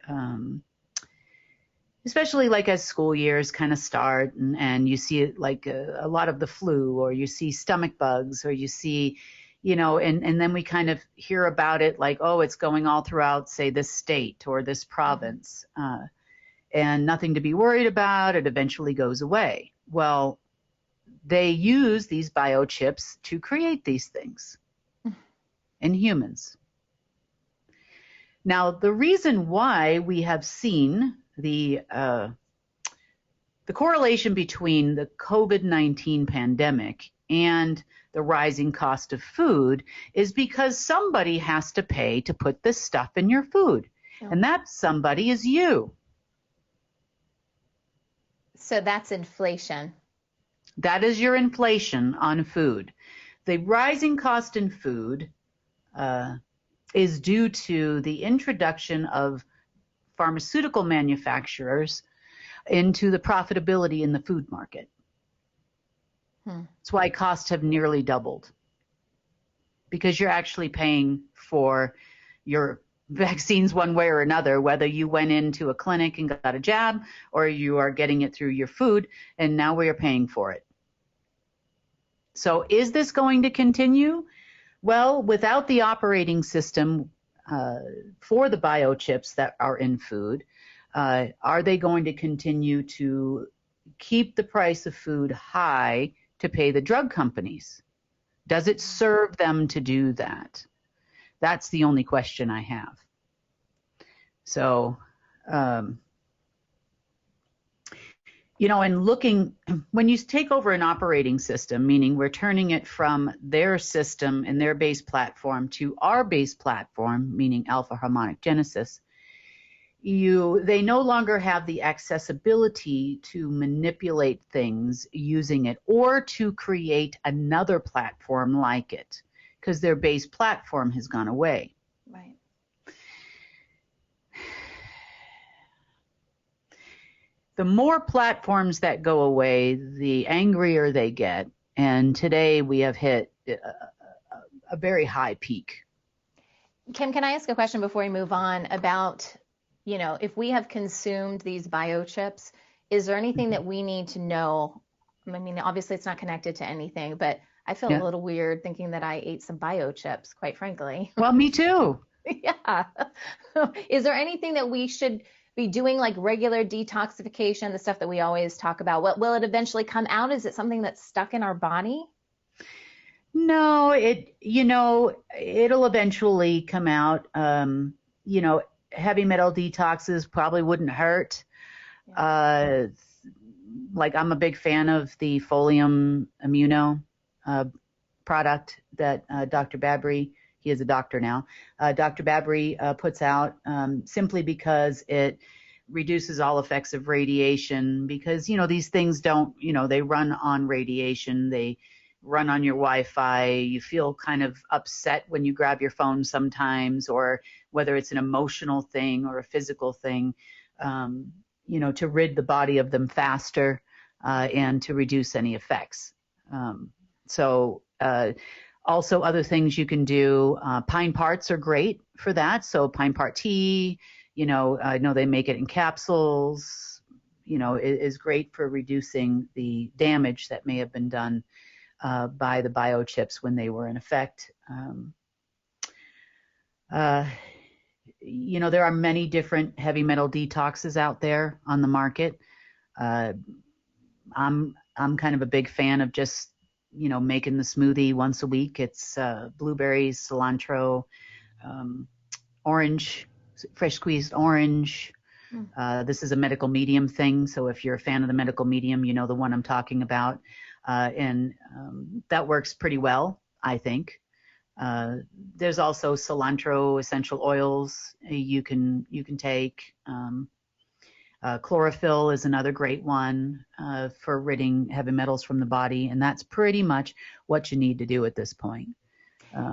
especially like as school years kind of start, and you see it like a lot of the flu, or you see stomach bugs, or you see, and then we kind of hear about it like, oh, it's going all throughout, say, this state or this province, and nothing to be worried about. It eventually goes away. Well, they use these biochips to create these things in humans. Now, the reason why we have seen the correlation between the COVID-19 pandemic and the rising cost of food is because somebody has to pay to put this stuff in your food. And that somebody is you. So that's inflation. That is your inflation on food. The rising cost in food is due to the introduction of pharmaceutical manufacturers into the profitability in the food market. That's why costs have nearly doubled, because you're actually paying for your vaccines one way or another, whether you went into a clinic and got a jab or you are getting it through your food, and now we are paying for it. So is this going to continue? Well, without the operating system for the biochips that are in food, are they going to continue to keep the price of food high to pay the drug companies? Does it serve them to do that? That's the only question I have. So, and looking, when you take over an operating system, meaning we're turning it from their system and their base platform to our base platform, meaning alpha harmonic genesis, they no longer have the accessibility to manipulate things using it or to create another platform like it, because their base platform has gone away. Right. The more platforms that go away, the angrier they get. And today we have hit a very high peak. Kim, can I ask a question before we move on about, if we have consumed these biochips, is there anything that we need to know? I mean, obviously it's not connected to anything, but I feel a little weird thinking that I ate some biochips, quite frankly. Well, me too. Yeah. Is there anything that we should be doing, like regular detoxification, the stuff that we always talk about? What will it eventually come out? Is it something that's stuck in our body? No, it'll eventually come out. Heavy metal detoxes probably wouldn't hurt. Yeah. Like I'm a big fan of the Folium Immuno product that Dr. Babry, he is a doctor now, Dr. Babry puts out simply because it reduces all effects of radiation, because, these things don't, they run on radiation, they run on your Wi-Fi, you feel kind of upset when you grab your phone sometimes, or whether it's an emotional thing or a physical thing, to rid the body of them faster and to reduce any effects. Also other things you can do, pine parts are great for that. So pine part tea, I know they make it in capsules, is great for reducing the damage that may have been done by the biochips when they were in effect. There are many different heavy metal detoxes out there on the market. I'm kind of a big fan of just, making the smoothie once a week. It's blueberries, cilantro, orange, fresh squeezed orange. This is a medical medium thing, so if you're a fan of the medical medium, you know the one I'm talking about. And that works pretty well, I think. There's also cilantro essential oils you can take. Chlorophyll is another great one for ridding heavy metals from the body, and that's pretty much what you need to do at this point.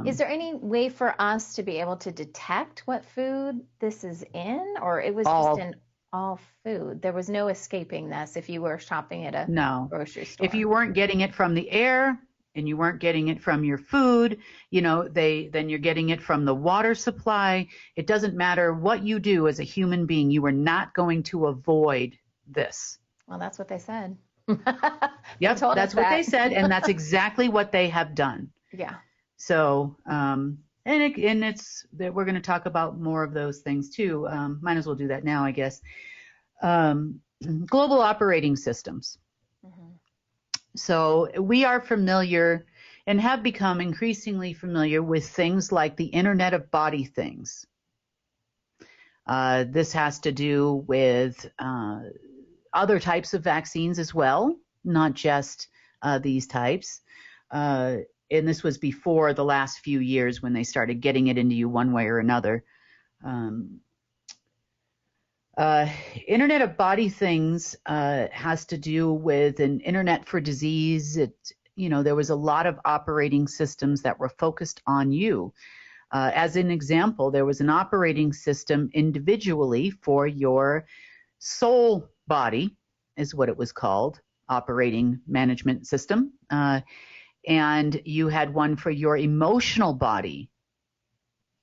Is there any way for us to be able to detect what food this is in, or it was just in all food? There was no escaping this if you were shopping at a grocery store. If you weren't getting it from the air and you weren't getting it from your food, then you're getting it from the water supply. It doesn't matter what you do as a human being, you are not going to avoid this. Well, that's what they said. Yep, that's what they said, and that's exactly what they have done. Yeah. So, it's that we're going to talk about more of those things too. Might as well do that now, I guess. Global operating systems. Mm-hmm. So we are familiar and have become increasingly familiar with things like the Internet of Body Things. This has to do with other types of vaccines as well, not just these types. And this was before the last few years when they started getting it into you one way or another. Internet of Body Things has to do with an internet for disease. There was a lot of operating systems that were focused on you. As an example, there was an operating system individually for your soul body, is what it was called, operating management system. And you had one for your emotional body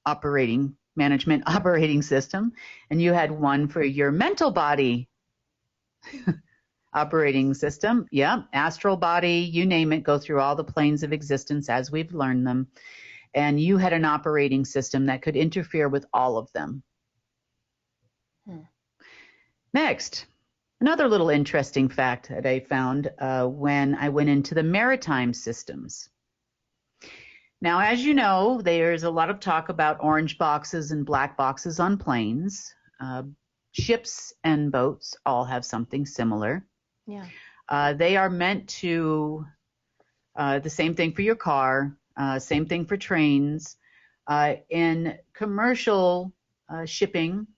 operating management operating system, and you had one for your mental body operating system. Yeah, astral body, you name it, go through all the planes of existence as we've learned them. And you had an operating system that could interfere with all of them. Next, another little interesting fact that I found when I went into the maritime systems. Now, as you know, there's a lot of talk about orange boxes and black boxes on planes. Ships and boats all have something similar. Yeah. They are meant to, the same thing for your car, same thing for trains. In commercial shipping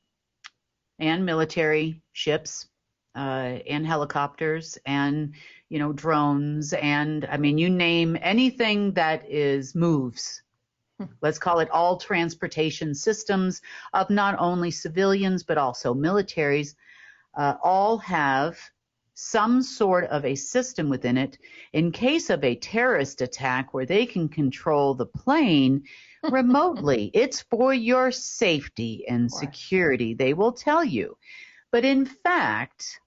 and military ships and helicopters and, you know, drones and, I mean, you name anything that moves. Let's call it all transportation systems of not only civilians but also militaries, all have some sort of a system within it in case of a terrorist attack where they can control the plane remotely. It's for your safety and security, they will tell you. But in fact,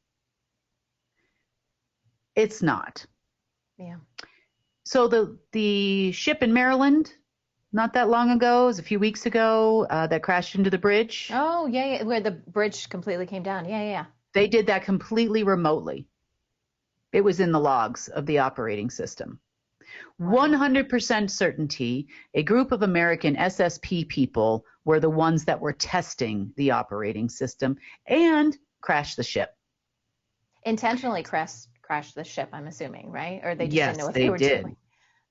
it's not. Yeah. So the ship in Maryland, not that long ago, it was a few weeks ago, that crashed into the bridge. Oh, yeah, where the bridge completely came down. Yeah. They did that completely remotely. It was in the logs of the operating system. 100% certainty, a group of American SSP people were the ones that were testing the operating system and crashed the ship. Intentionally crashed the ship, I'm assuming, right? Or they just didn't know what they were doing?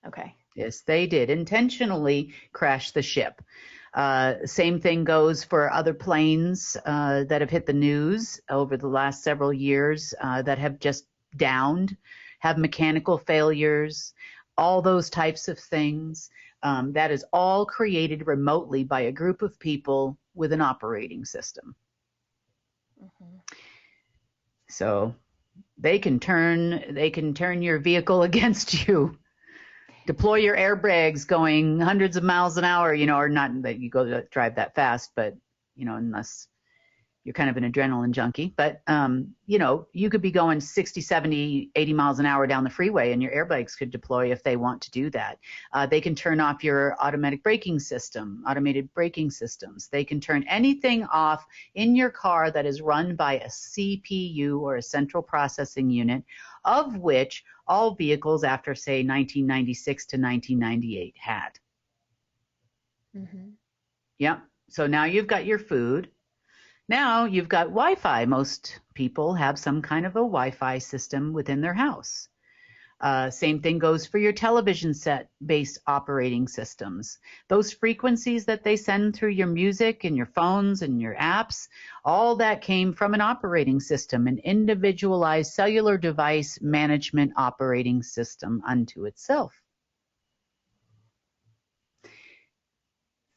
Okay. Yes, they did intentionally crash the ship. Same thing goes for other planes that have hit the news over the last several years that have just downed, have mechanical failures, all those types of things. That is all created remotely by a group of people with an operating system. Mm-hmm. So they can turn your vehicle against you. Deploy your airbags going hundreds of miles an hour, you know, or not that you go to drive that fast, but, you know, unless you're kind of an adrenaline junkie. But, you know, you could be going 60, 70, 80 miles an hour down the freeway and your airbags could deploy if they want to do that. They can turn off your automated braking systems. They can turn anything off in your car that is run by a CPU or a central processing unit, of which all vehicles after, say, 1996 to 1998 had. Mm-hmm. Yep. So now you've got your food. Now you've got Wi-Fi. Most people have some kind of a Wi-Fi system within their house. Same thing goes for your television set-based operating systems. Those frequencies that they send through your music and your phones and your apps, all that came from an operating system, an individualized cellular device management operating system unto itself.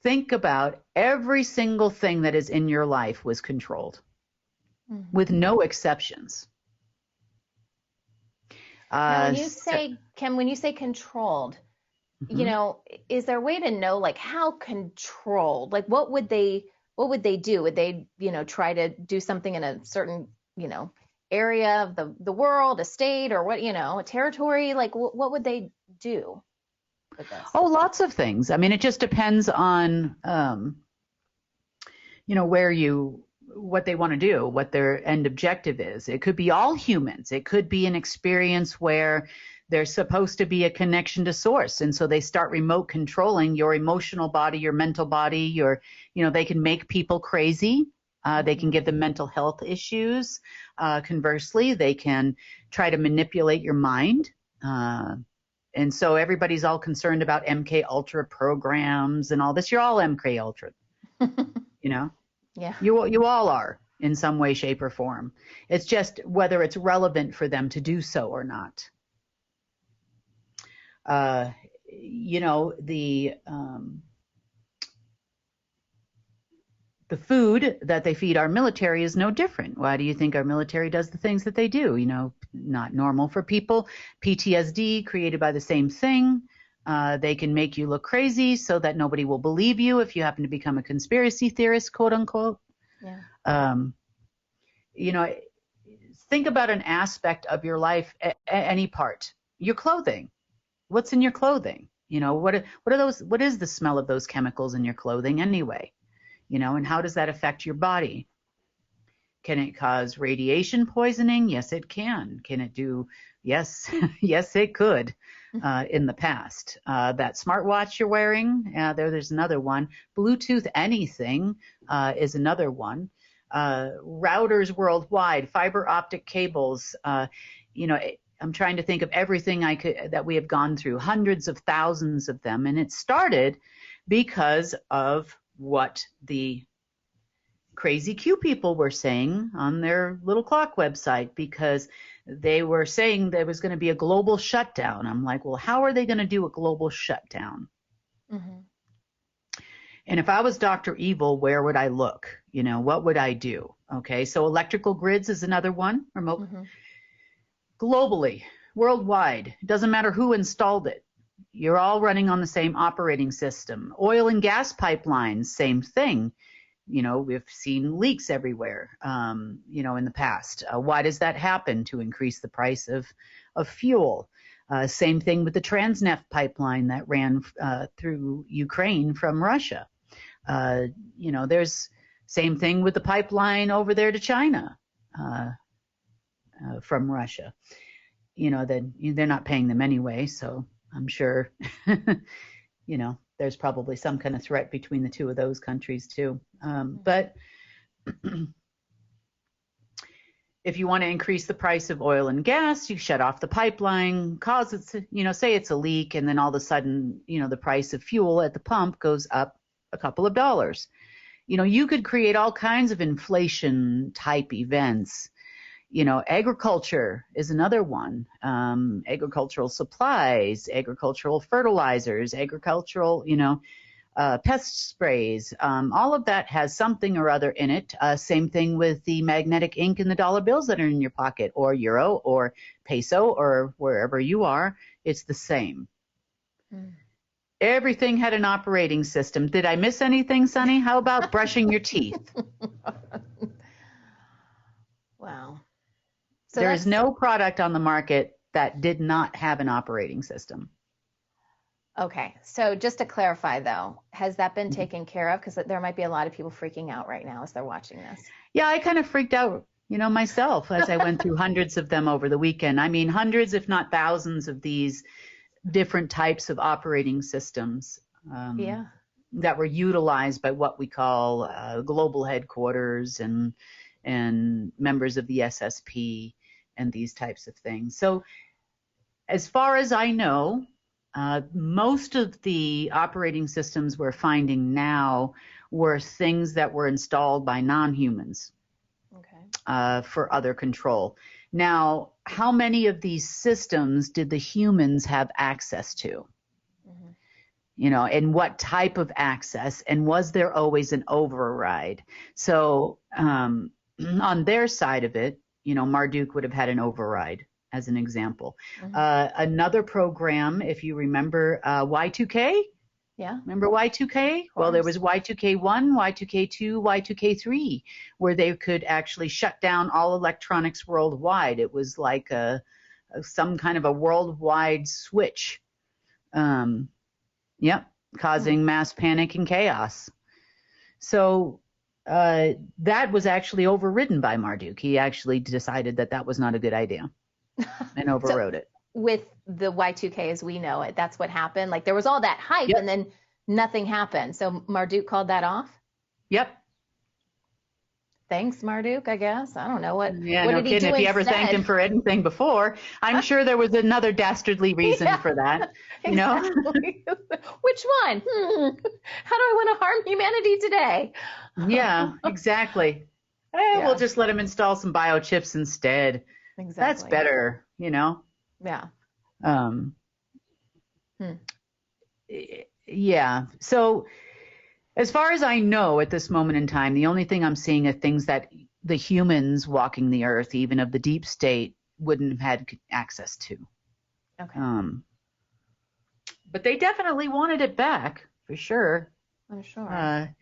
Think about every single thing that is in your life was controlled, with no exceptions. Now, when you say, Kim, when you say controlled, mm-hmm. you know, is there a way to know, like, how controlled? Like, what would they do? Would they, you know, try to do something in a certain, you know, area of the world, a state, or what, you know, a territory? Like, what would they do with this? Oh, lots of things. I mean, it just depends on, you know, what they want to do, what their end objective is. It could be all humans. It could be an experience where there's supposed to be a connection to source. And so they start remote controlling your emotional body, your mental body, you know, they can make people crazy. They can give them mental health issues. Conversely, they can try to manipulate your mind. And so everybody's all concerned about MK Ultra programs and all this. You're all MK Ultra, you know? Yeah. You all are in some way, shape, or form. It's just whether it's relevant for them to do so or not. You know, the food that they feed our military is no different. Why do you think our military does the things that they do? You know, not normal for people. PTSD created by the same thing. They can make you look crazy so that nobody will believe you if you happen to become a conspiracy theorist, quote unquote. Yeah. You know, think about an aspect of your life, any part. Your clothing. What's in your clothing? You know, what are those? What is the smell of those chemicals in your clothing anyway? You know, and how does that affect your body? Can it cause radiation poisoning? Yes, it can. Can it do? Yes, yes, it could. In the past, that smartwatch you're wearing, there's another one. Bluetooth anything is another one. Routers worldwide, fiber optic cables. You know, I'm trying to think of everything that we have gone through, hundreds of thousands of them, and it started because of what the crazy Q people were saying on their little clock website, because they were saying there was going to be a global shutdown. I'm like, well, how are they going to do a global shutdown? Mm-hmm. And if I was Dr. Evil, where would I look? You know, what would I do? Okay, so electrical grids is another one, remote. Mm-hmm. Globally, worldwide, it doesn't matter who installed it. You're all running on the same operating system. Oil and gas pipelines, same thing. You know, we've seen leaks everywhere, you know, in the past. Why does that happen? To increase the price of fuel. Same thing with the Transneft pipeline that ran through Ukraine from Russia. You know, there's same thing with the pipeline over there to China from Russia. You know, that they're not paying them anyway, so I'm sure, you know, there's probably some kind of threat between the two of those countries too. But if you want to increase the price of oil and gas, you shut off the pipeline, cause it to, you know, say it's a leak, and then all of a sudden, you know, the price of fuel at the pump goes up a couple of dollars. You know, you could create all kinds of inflation type events. You know, agriculture is another one. Agricultural supplies, agricultural fertilizers, agricultural, you know, pest sprays. All of that has something or other in it. Same thing with the magnetic ink in the dollar bills that are in your pocket, or euro or peso or wherever you are. It's the same. Mm. Everything had an operating system. Did I miss anything, Sunny? How about brushing your teeth? Wow. So there is no product on the market that did not have an operating system. Okay. So just to clarify, though, has that been taken care of? Because there might be a lot of people freaking out right now as they're watching this. Yeah, I kind of freaked out, you know, myself as I went through hundreds of them over the weekend. I mean, hundreds, if not thousands of these different types of operating systems that were utilized by what we call global headquarters and members of the SSP and these types of things. So as far as I know, most of the operating systems we're finding now were things that were installed by non-humans for other control. Now, how many of these systems did the humans have access to? Mm-hmm. You know, and what type of access? And was there always an override? So on their side of it, you know, Marduk would have had an override, as an example. Mm-hmm. Another program, if you remember, Y2K. Yeah. Remember Y2K? Well, there was Y2K1, Y2K2, Y2K3, where they could actually shut down all electronics worldwide. It was like some kind of a worldwide switch. Causing mass panic and chaos. So that was actually overridden by Marduk. He actually decided that that was not a good idea and overrode it. With the Y2K as we know it, that's what happened. Like there was all that hype and then nothing happened. So Marduk called that off? Yep. Thanks, Marduk, I guess. I don't know what. Yeah, what no did he kidding. do If you ever instead? thanked him for anything before, I'm sure there was another dastardly reason for that. You know? Which one? How do I want to harm humanity today? Yeah, exactly. We'll just let him install some biochips instead. Exactly. That's better, you know? Yeah. Yeah. So as far as I know at this moment in time, the only thing I'm seeing are things that the humans walking the earth, even of the deep state, wouldn't have had access to. Okay. but they definitely wanted it back, for sure. I'm sure.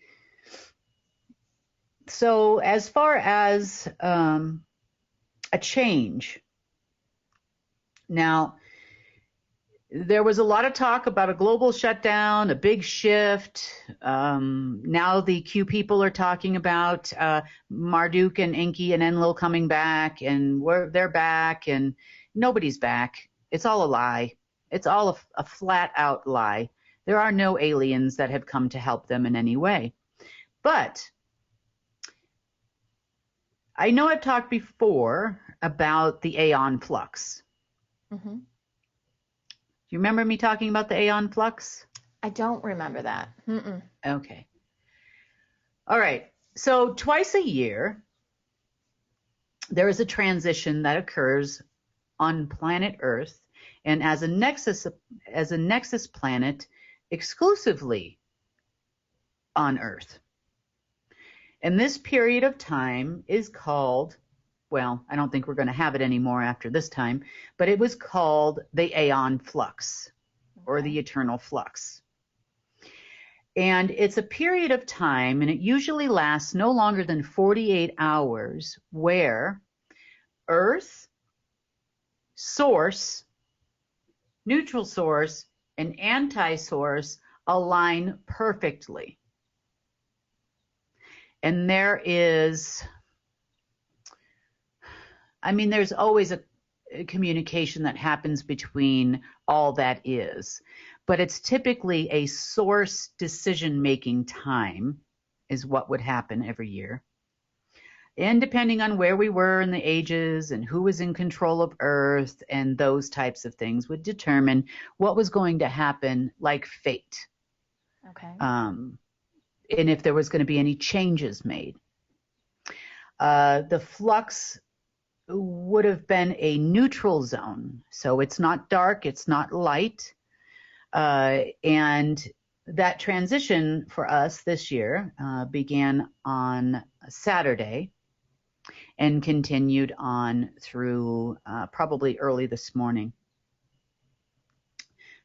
So as far as a change, now, there was a lot of talk about a global shutdown, a big shift. Now the Q people are talking about Marduk and Enki and Enlil coming back, and they're back, and nobody's back. It's all a lie. It's all a flat-out lie. There are no aliens that have come to help them in any way. But I know I've talked before about the Aeon flux. Mm-hmm. Do you remember me talking about the Aeon flux? I don't remember that. Mm-mm. Okay. All right. So twice a year, there is a transition that occurs on planet Earth, and as a nexus planet, exclusively on Earth. And this period of time is called, well, I don't think we're going to have it anymore after this time, but it was called the Aeon flux, or the eternal flux. And it's a period of time, and it usually lasts no longer than 48 hours, where Earth, source, neutral source, and anti-source align perfectly. And there is, I mean, there's always a communication that happens between all that is, but it's typically a source decision-making time is what would happen every year. And depending on where we were in the ages and who was in control of Earth and those types of things would determine what was going to happen, like fate. Okay. And if there was going to be any changes made. The flux would have been a neutral zone. So it's not dark, it's not light. And that transition for us this year began on Saturday and continued on through probably early this morning,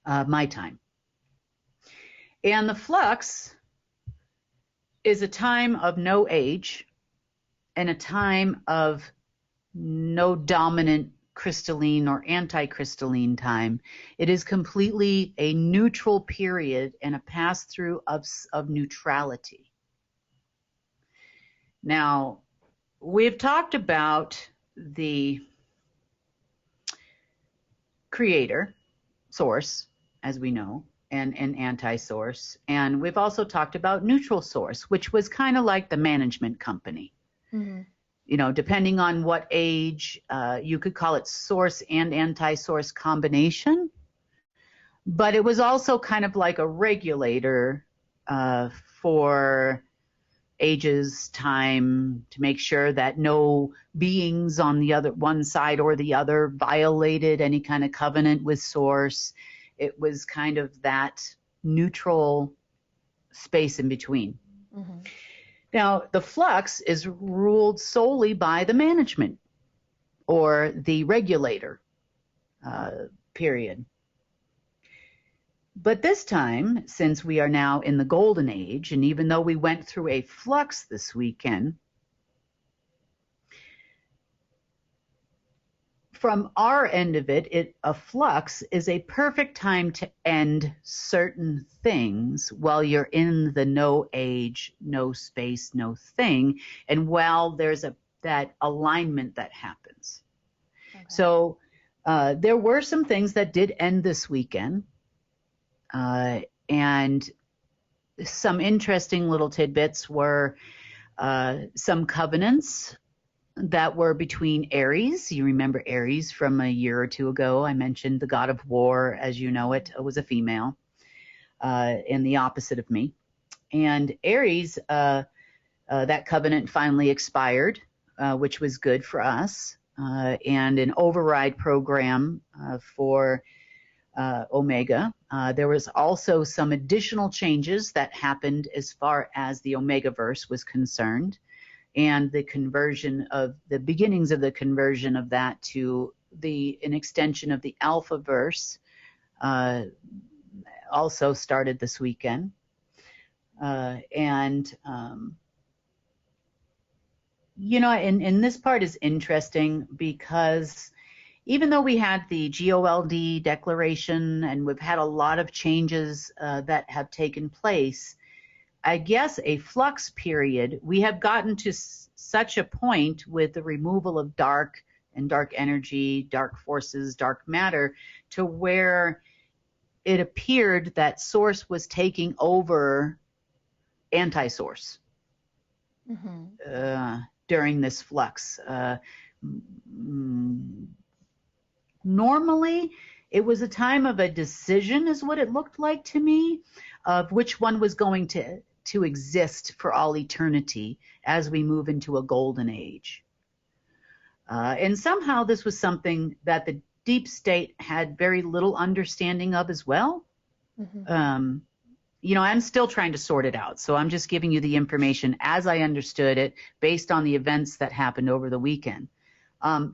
my time. And the flux is a time of no age and a time of no dominant crystalline or anti-crystalline time. It is completely a neutral period and a pass-through of neutrality. Now, we've talked about the creator, source, as we know, and anti-source. And we've also talked about neutral source, which was kind of like the management company. Mm-hmm. You know, depending on what age, you could call it source and anti-source combination. But it was also kind of like a regulator for ages, time, to make sure that no beings on the other one side or the other violated any kind of covenant with source. It was kind of that neutral space in between. Mm-hmm. Now, the flux is ruled solely by the management or the regulator, period. But this time, since we are now in the golden age, and even though we went through a flux this weekend, from our end of it, a flux is a perfect time to end certain things while you're in the no age, no space, no thing, and while there's that alignment that happens. Okay. So there were some things that did end this weekend, and some interesting little tidbits were some covenants that were between Aries. You remember Aries from a year or two ago. I mentioned the god of war, as you know it, was a female, and the opposite of me. And Aries, that covenant finally expired, which was good for us, and an override program for Omega. There was also some additional changes that happened as far as the Omegaverse was concerned, and the conversion of the beginnings of the conversion of that to an extension of the Alphaverse also started this weekend. You know, and this part is interesting because even though we had the GOLD declaration and we've had a lot of changes that have taken place, I guess a flux period, we have gotten to such a point with the removal of dark and dark energy, dark forces, dark matter, to where it appeared that source was taking over anti-source during this flux. Normally, it was a time of a decision is what it looked like to me, of which one was going to exist for all eternity as we move into a golden age. And somehow this was something that the deep state had very little understanding of as well. You know, I'm still trying to sort it out. So I'm just giving you the information as I understood it based on the events that happened over the weekend.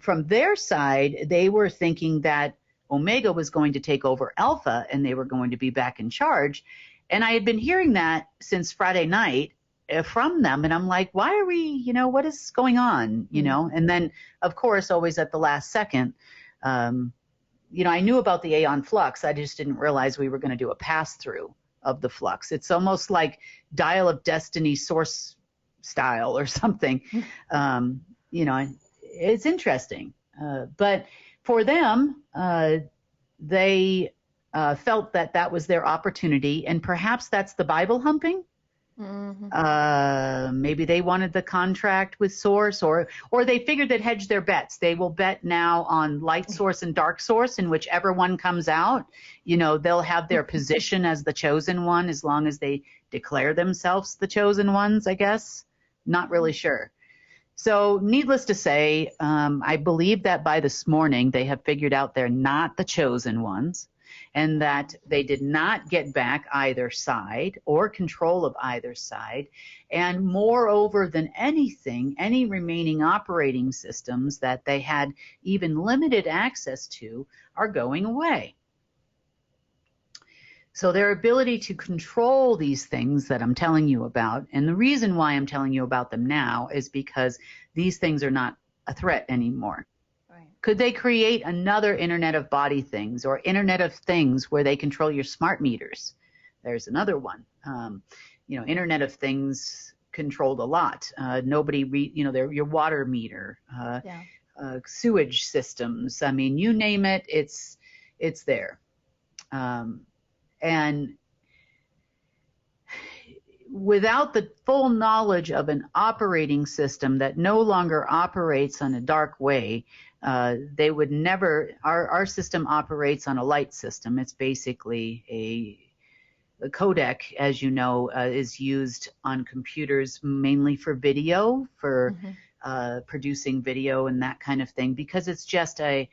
From their side, they were thinking that Omega was going to take over Alpha and they were going to be back in charge. And I had been hearing that since Friday night from them. And I'm like, why are we, you know, what is going on? You know, and then, of course, always at the last second, you know, I knew about the Aeon flux. I just didn't realize we were going to do a pass through of the flux. It's almost like Dial of Destiny source style or something. You know, it's interesting. But for them, they felt that that was their opportunity, and perhaps that's the Bible humping. Maybe they wanted the contract with Source, or they figured they'd hedge their bets. They will bet now on light source and dark source, and whichever one comes out, you know, they'll have their position as the chosen one as long as they declare themselves the chosen ones, I guess. Not really sure. So needless to say, I believe that by this morning they have figured out they're not the chosen ones, and that they did not get back either side or control of either side. And moreover than anything, any remaining operating systems that they had even limited access to are going away. So their ability to control these things that I'm telling you about, and the reason why I'm telling you about them now is because these things are not a threat anymore. Could they create another Internet of Body Things or Internet of Things where they control your smart meters? There's another one. You know, Internet of Things controlled a lot. Nobody, you know, your water meter, sewage systems. I mean, you name it, it's there. And without the full knowledge of an operating system that no longer operates on a dark way, they would never, our system operates on a light system. It's basically a codec, as you know, is used on computers mainly for video, for producing video and that kind of thing, because it's just a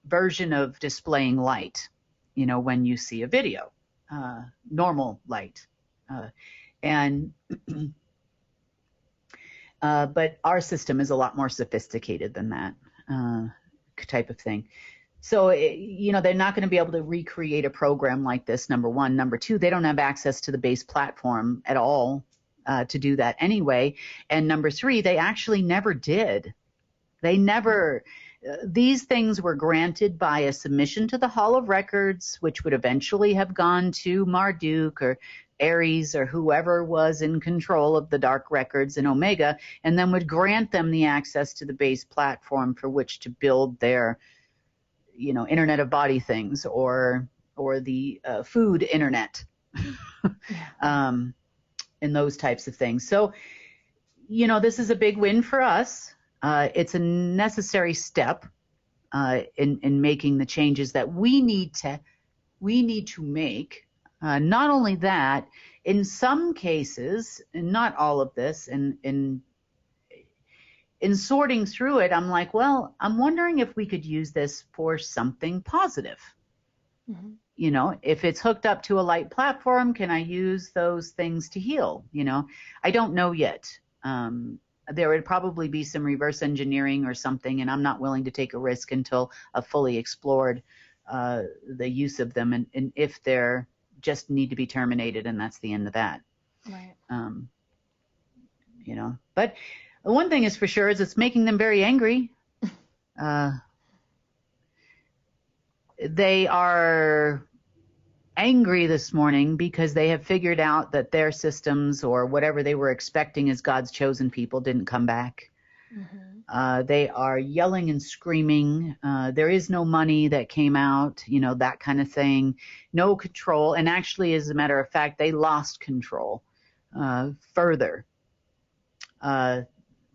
version of displaying light, you know, when you see a video, normal light. But our system is a lot more sophisticated than that type of thing. So, you know, they're not going to be able to recreate a program like this, number one. Number two, they don't have access to the base platform at all to do that anyway. And number three, they actually never did. They never, these things were granted by a submission to the Hall of Records, which would eventually have gone to Marduk or Ares or whoever was in control of the dark records in Omega, and then would grant them the access to the base platform for which to build their, you know, Internet of Body Things or the food internet, and those types of things. So, you know, this is a big win for us. It's a necessary step in making the changes that we need to make. Not only that, in some cases, and not all of this, in sorting through it, I'm like, well, I'm wondering if we could use this for something positive. You know, if it's hooked up to a light platform, can I use those things to heal? You know, I don't know yet. There would probably be some reverse engineering or something, and I'm not willing to take a risk until I've fully explored the use of them, and if they're just need to be terminated, and that's the end of that. Right. You know, but one thing is for sure is it's making them very angry. They are angry this morning because they have figured out that their systems or whatever they were expecting as God's chosen people didn't come back. Mm-hmm. They are yelling and screaming. There is no money that came out, you know, that kind of thing. No control. And actually, as a matter of fact, they lost control further.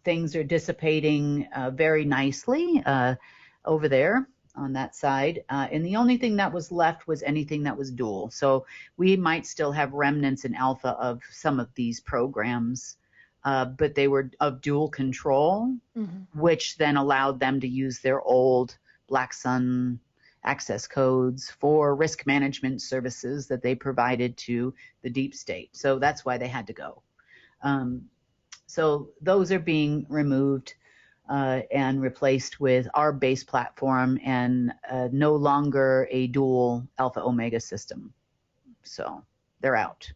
Things are dissipating very nicely over there on that side. And the only thing that was left was anything that was dual. So we might still have remnants in alpha of some of these programs, but they were of dual control, which then allowed them to use their old Black Sun access codes for risk management services that they provided to the deep state. So that's why they had to go. So those are being removed and replaced with our base platform and no longer a dual alpha omega system. So they're out.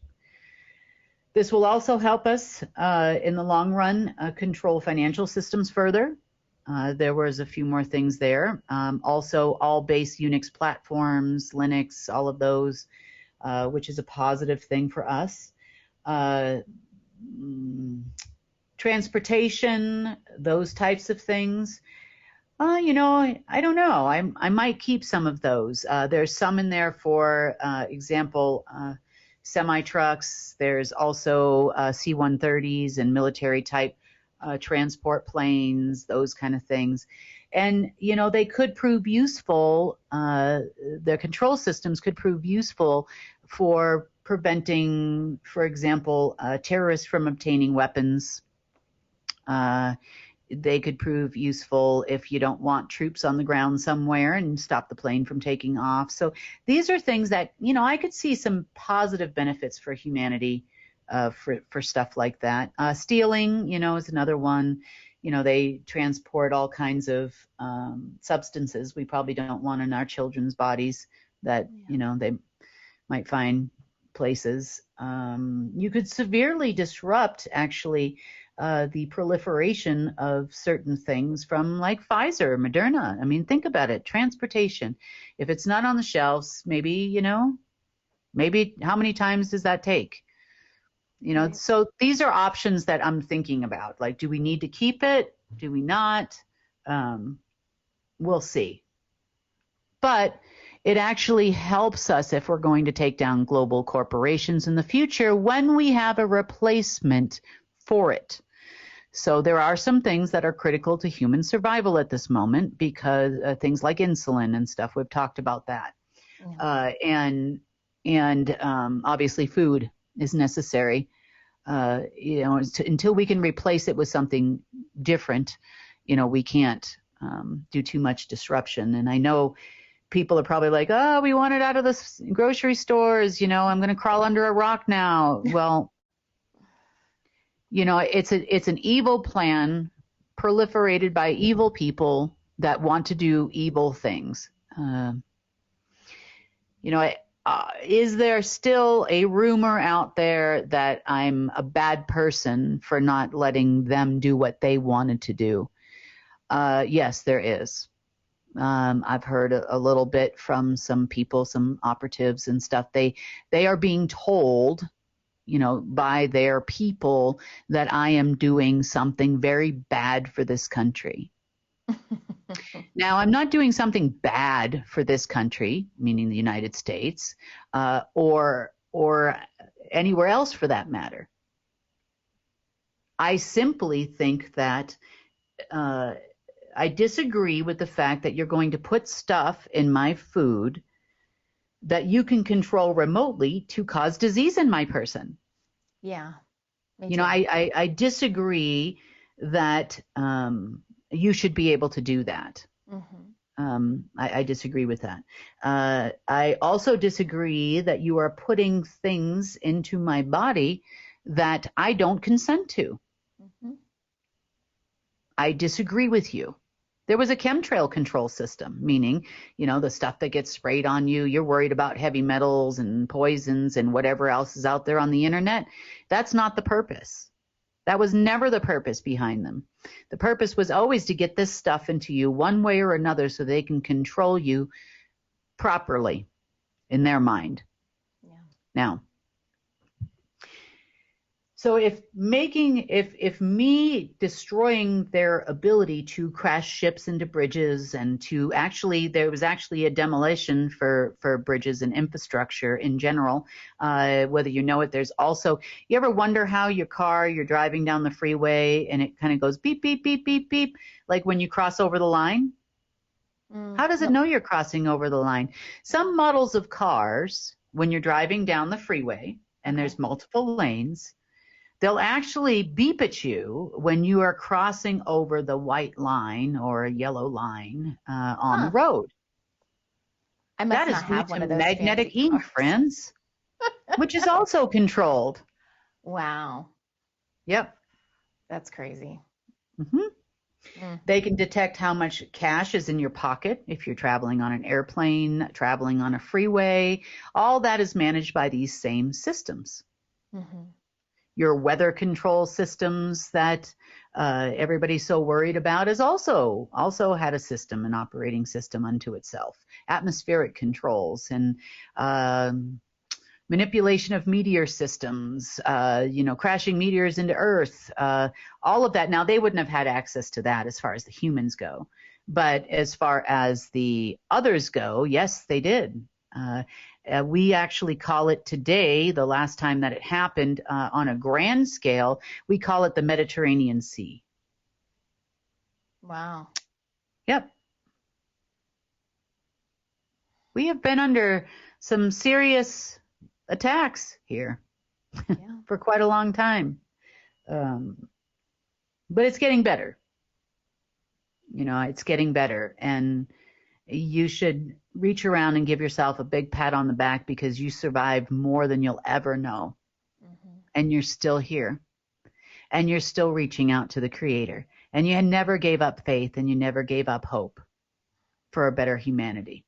This will also help us in the long run control financial systems further. There was a few more things there. Also all base Unix platforms, Linux, all of those, which is a positive thing for us. Transportation, those types of things. You know, I don't know. I might keep some of those. There's some in there for example, semi-trucks. There's also C-130s and military type transport planes, those kind of things. And, you know, they could prove useful. Their control systems could prove useful for preventing, for example, terrorists from obtaining weapons. They could prove useful if you don't want troops on the ground somewhere and stop the plane from taking off. So these are things that, you know, I could see some positive benefits for humanity for stuff like that. Stealing, you know, is another one. You know, they transport all kinds of substances we probably don't want in our children's bodies that, you know, they might find places. You could severely disrupt, actually, the proliferation of certain things from like Pfizer, Moderna. I mean, think about it. Transportation. If it's not on the shelves, maybe, you know, maybe how many times does that take? You know, so these are options that I'm thinking about. Like, do we need to keep it? Do we not? We'll see. But it actually helps us if we're going to take down global corporations in the future when we have a replacement for it. So there are some things that are critical to human survival at this moment because things like insulin and stuff, we've talked about that. And obviously food is necessary. You know, until we can replace it with something different, you know, we can't do too much disruption. And I know people are probably like, oh, we want it out of the grocery stores. You know, I'm going to crawl under a rock now. Well, you know, it's an evil plan proliferated by evil people that want to do evil things. You know, is there still a rumor out there that I'm a bad person for not letting them do what they wanted to do? Yes, there is. I've heard a little bit from some people, some operatives and stuff. They are being told, you know, by their people that I am doing something very bad for this country. Now, I'm not doing something bad for this country, meaning the United States, or anywhere else for that matter. I simply think that I disagree with the fact that you're going to put stuff in my food that you can control remotely to cause disease in my person. Yeah. You know, I disagree that you should be able to do that. I disagree with that. I also disagree that you are putting things into my body that I don't consent to. I disagree with you. There was a chemtrail control system, meaning, the stuff that gets sprayed on you, you're worried about heavy metals and poisons and whatever else is out there on the internet. That's not the purpose. That was never the purpose behind them. The purpose was always to get this stuff into you one way or another so they can control you properly in their mind. Yeah. Now, so if me destroying their ability to crash ships into bridges and to there was actually a demolition for bridges and infrastructure in general, whether you know it, there's also, you ever wonder how you're driving down the freeway and it kind of goes beep, beep, beep, beep, beep, like when you cross over the line? How does it know you're crossing over the line? Some models of cars, when you're driving down the freeway and there's multiple lanes, they'll actually beep at you when you are crossing over the white line or a yellow line on the road. I must not have one of those magnetic ink, friends, which is also controlled. Wow. Yep. That's crazy. They can detect how much cash is in your pocket if you're traveling on an airplane, traveling on a freeway. All that is managed by these same systems. Your weather control systems that everybody's so worried about is also had a system, an operating system unto itself. Atmospheric controls and manipulation of meteor systems, crashing meteors into Earth, all of that. Now, they wouldn't have had access to that as far as the humans go. But as far as the others go, yes, they did. We actually call it today, the last time that it happened on a grand scale, we call it the Mediterranean Sea. Wow. Yep. We have been under some serious attacks here for quite a long time. But it's getting better. It's getting better. And you should reach around and give yourself a big pat on the back because you survived more than you'll ever know. And you're still here. And you're still reaching out to the Creator. And you never gave up faith and you never gave up hope for a better humanity.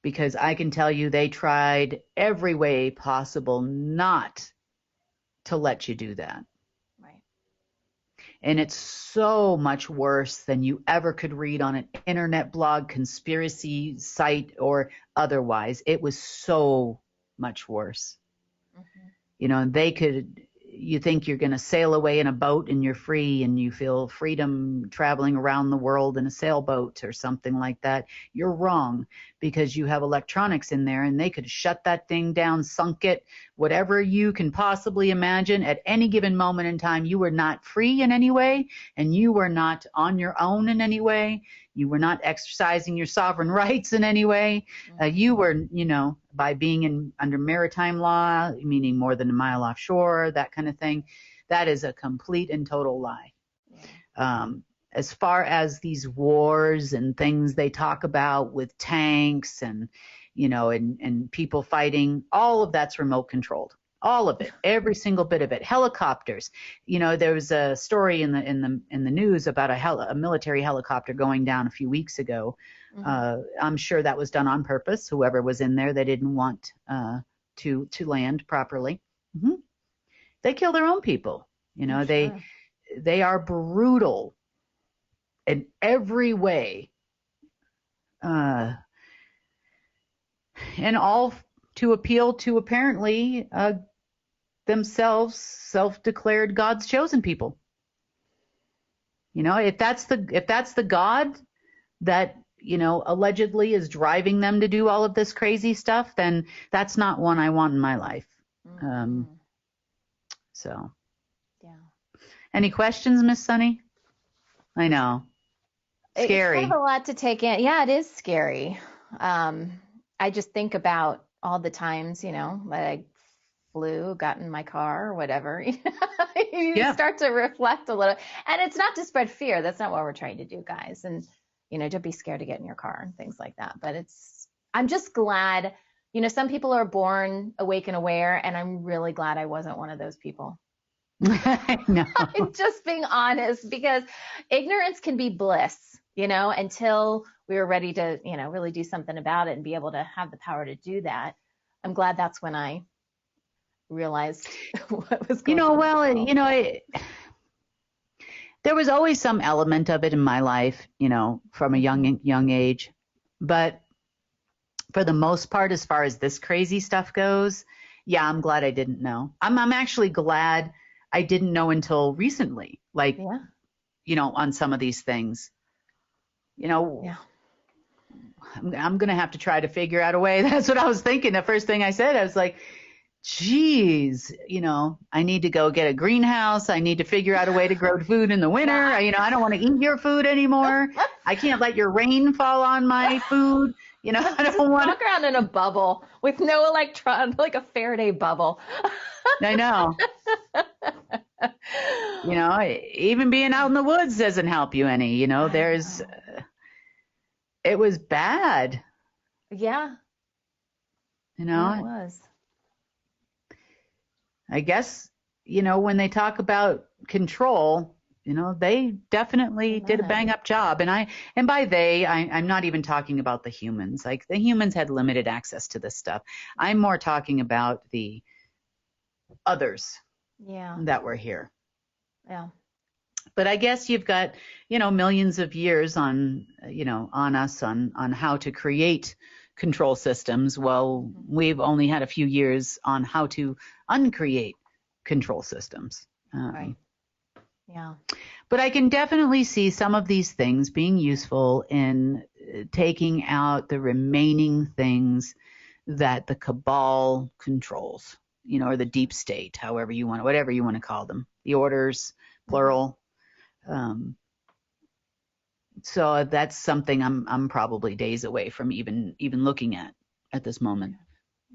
Because I can tell you they tried every way possible not to let you do that. And it's so much worse than you ever could read on an internet blog, conspiracy site, or otherwise. It was so much worse. You think you're going to sail away in a boat and you're free and you feel freedom traveling around the world in a sailboat or something like that. You're wrong, because you have electronics in there and they could shut that thing down, sunk it, whatever you can possibly imagine at any given moment in time. You were not free in any way, and you were not on your own in any way. You were not exercising your sovereign rights in any way. You were, by being under maritime law, meaning more than a mile offshore, that kind of thing. That is a complete and total lie. As far as these wars and things they talk about with tanks and, and people fighting, all of that's remote controlled. All of it, every single bit of it. Helicopters. There was a story in the news about a military helicopter going down a few weeks ago. I'm sure that was done on purpose. Whoever was in there, they didn't want to land properly. They kill their own people. They are brutal in every way, and all to appeal to apparently themselves self-declared God's chosen people. If that's the God that allegedly is driving them to do all of this crazy stuff, then that's not one I want in my life. So any questions, Miss Sunny? I know, scary. It's kind of a lot to take in. Yeah, it is scary. I just think about all the times that I flew, got in my car or whatever. You start to reflect a little, and it's not to spread fear. That's not what we're trying to do, guys. And don't be scared to get in your car and things like that. But I'm just glad, some people are born awake and aware, and I'm really glad I wasn't one of those people. No. I'm just being honest, because ignorance can be bliss. until we were ready to, really do something about it and be able to have the power to do that. I'm glad that's when I realized what was going on. There was always some element of it in my life, from a young age. But for the most part, as far as this crazy stuff goes, yeah, I'm glad I didn't know. I'm actually glad I didn't know until recently, on some of these things. I'm going to have to try to figure out a way. That's what I was thinking. The first thing I said, I was like, geez, I need to go get a greenhouse. I need to figure out a way to grow food in the winter. I don't want to eat your food anymore. I can't let your rain fall on my food. I don't want to walk around in a bubble with no electron, like a Faraday bubble. I know. Even being out in the woods doesn't help you any. It was bad. Yeah. It was. I guess, when they talk about control, they definitely did a bang up job. And by they, I'm not even talking about the humans. Like, the humans had limited access to this stuff. I'm more talking about the others that were here. Yeah. But I guess you've got, millions of years on us on how to create control systems. Well, we've only had a few years on how to uncreate control systems. Right. Yeah. But I can definitely see some of these things being useful in taking out the remaining things that the cabal controls, or the deep state, whatever you want to call them, the orders, plural. So that's something I'm probably days away from even looking at this moment,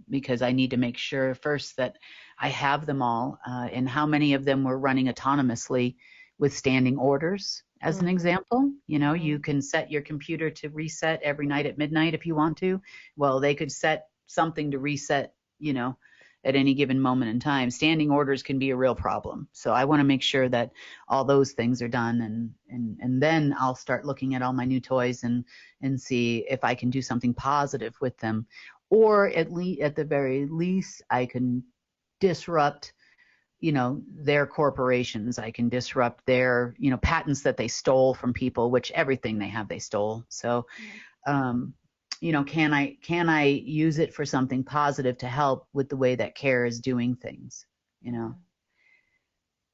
because I need to make sure first that I have them all, and how many of them were running autonomously with standing orders. As an example, you can set your computer to reset every night at midnight if you want to. Well, they could set something to reset, at any given moment in time. Standing orders can be a real problem. So I want to make sure that all those things are done, and then I'll start looking at all my new toys and see if I can do something positive with them, or at the very least I can disrupt, their corporations. I can disrupt their, patents that they stole from people, which everything they have they stole. So can I use it for something positive to help with the way that CARE is doing things?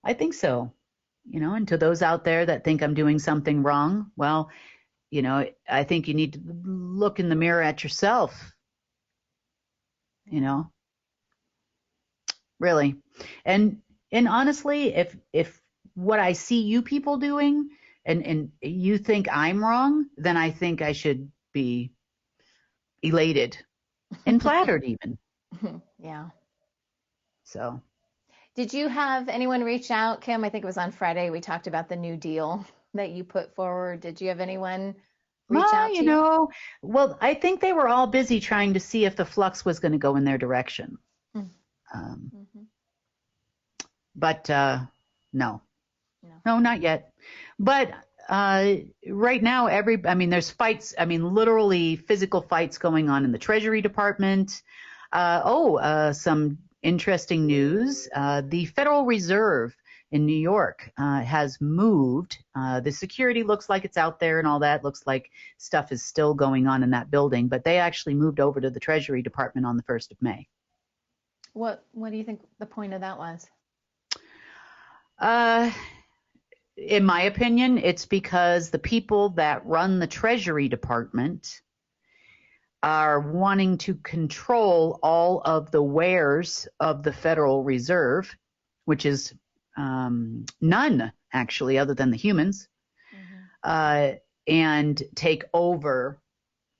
I think so. And to those out there that think I'm doing something wrong, well, I think you need to look in the mirror at yourself. Really. And honestly, if what I see you people doing and you think I'm wrong, then I think I should be elated and flattered even. Yeah. So. Did you have anyone reach out, Kim? I think it was on Friday. We talked about the New Deal that you put forward. Did you have anyone reach out to you? Well, I think they were all busy trying to see if the flux was going to go in their direction. But no, not yet. But right now, there's fights. Literally physical fights going on in the Treasury Department. Some interesting news. The Federal Reserve in New York has moved. The security looks like it's out there and all that. Looks like stuff is still going on in that building, but they actually moved over to the Treasury Department on the 1st of May. What do you think the point of that was? In my opinion, it's because the people that run the Treasury Department are wanting to control all of the wares of the Federal Reserve, which is none, actually, other than the humans, and take over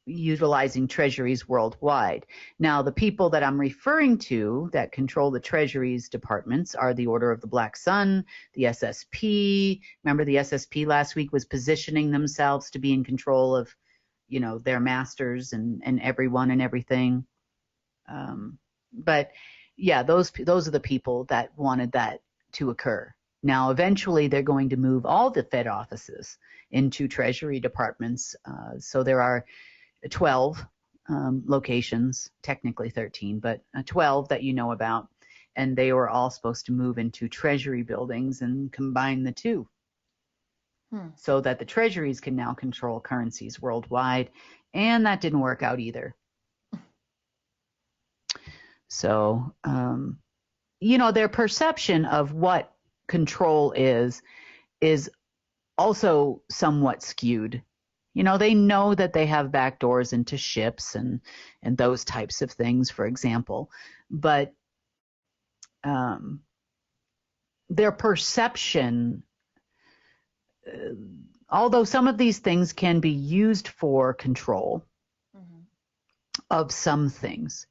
utilizing treasuries worldwide. Now, the people that I'm referring to that control the treasuries departments are the Order of the Black Sun, the SSP. Remember, the SSP last week was positioning themselves to be in control of, their masters and everyone and everything. But yeah, those are the people that wanted that to occur. Now, eventually, they're going to move all the Fed offices into Treasury departments. So there are 12 locations, technically 13, but 12 that you know about. And they were all supposed to move into Treasury buildings and combine the two so that the treasuries can now control currencies worldwide. And that didn't work out either. So, their perception of what control is also somewhat skewed. They know that they have back doors into ships and those types of things, for example, but their perception, although some of these things can be used for control of some things,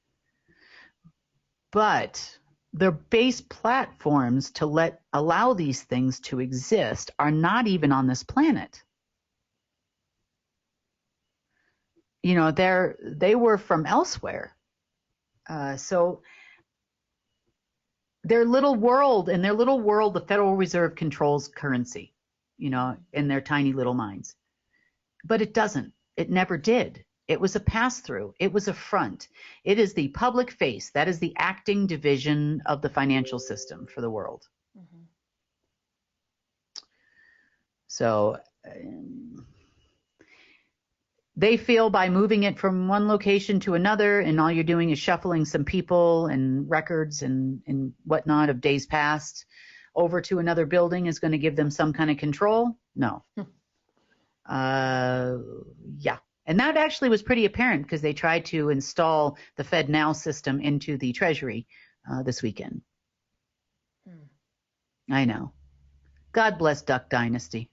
but their base platforms to allow these things to exist are not even on this planet. They were from elsewhere. So in their little world, the Federal Reserve controls currency, in their tiny little minds. But it doesn't. It never did. It was a pass-through. It was a front. It is the public face. That is the acting division of the financial system for the world. So they feel by moving it from one location to another, and all you're doing is shuffling some people and records and whatnot of days past over to another building is going to give them some kind of control? No. Yeah. And that actually was pretty apparent because they tried to install the FedNow system into the Treasury this weekend. I know. God bless Duck Dynasty.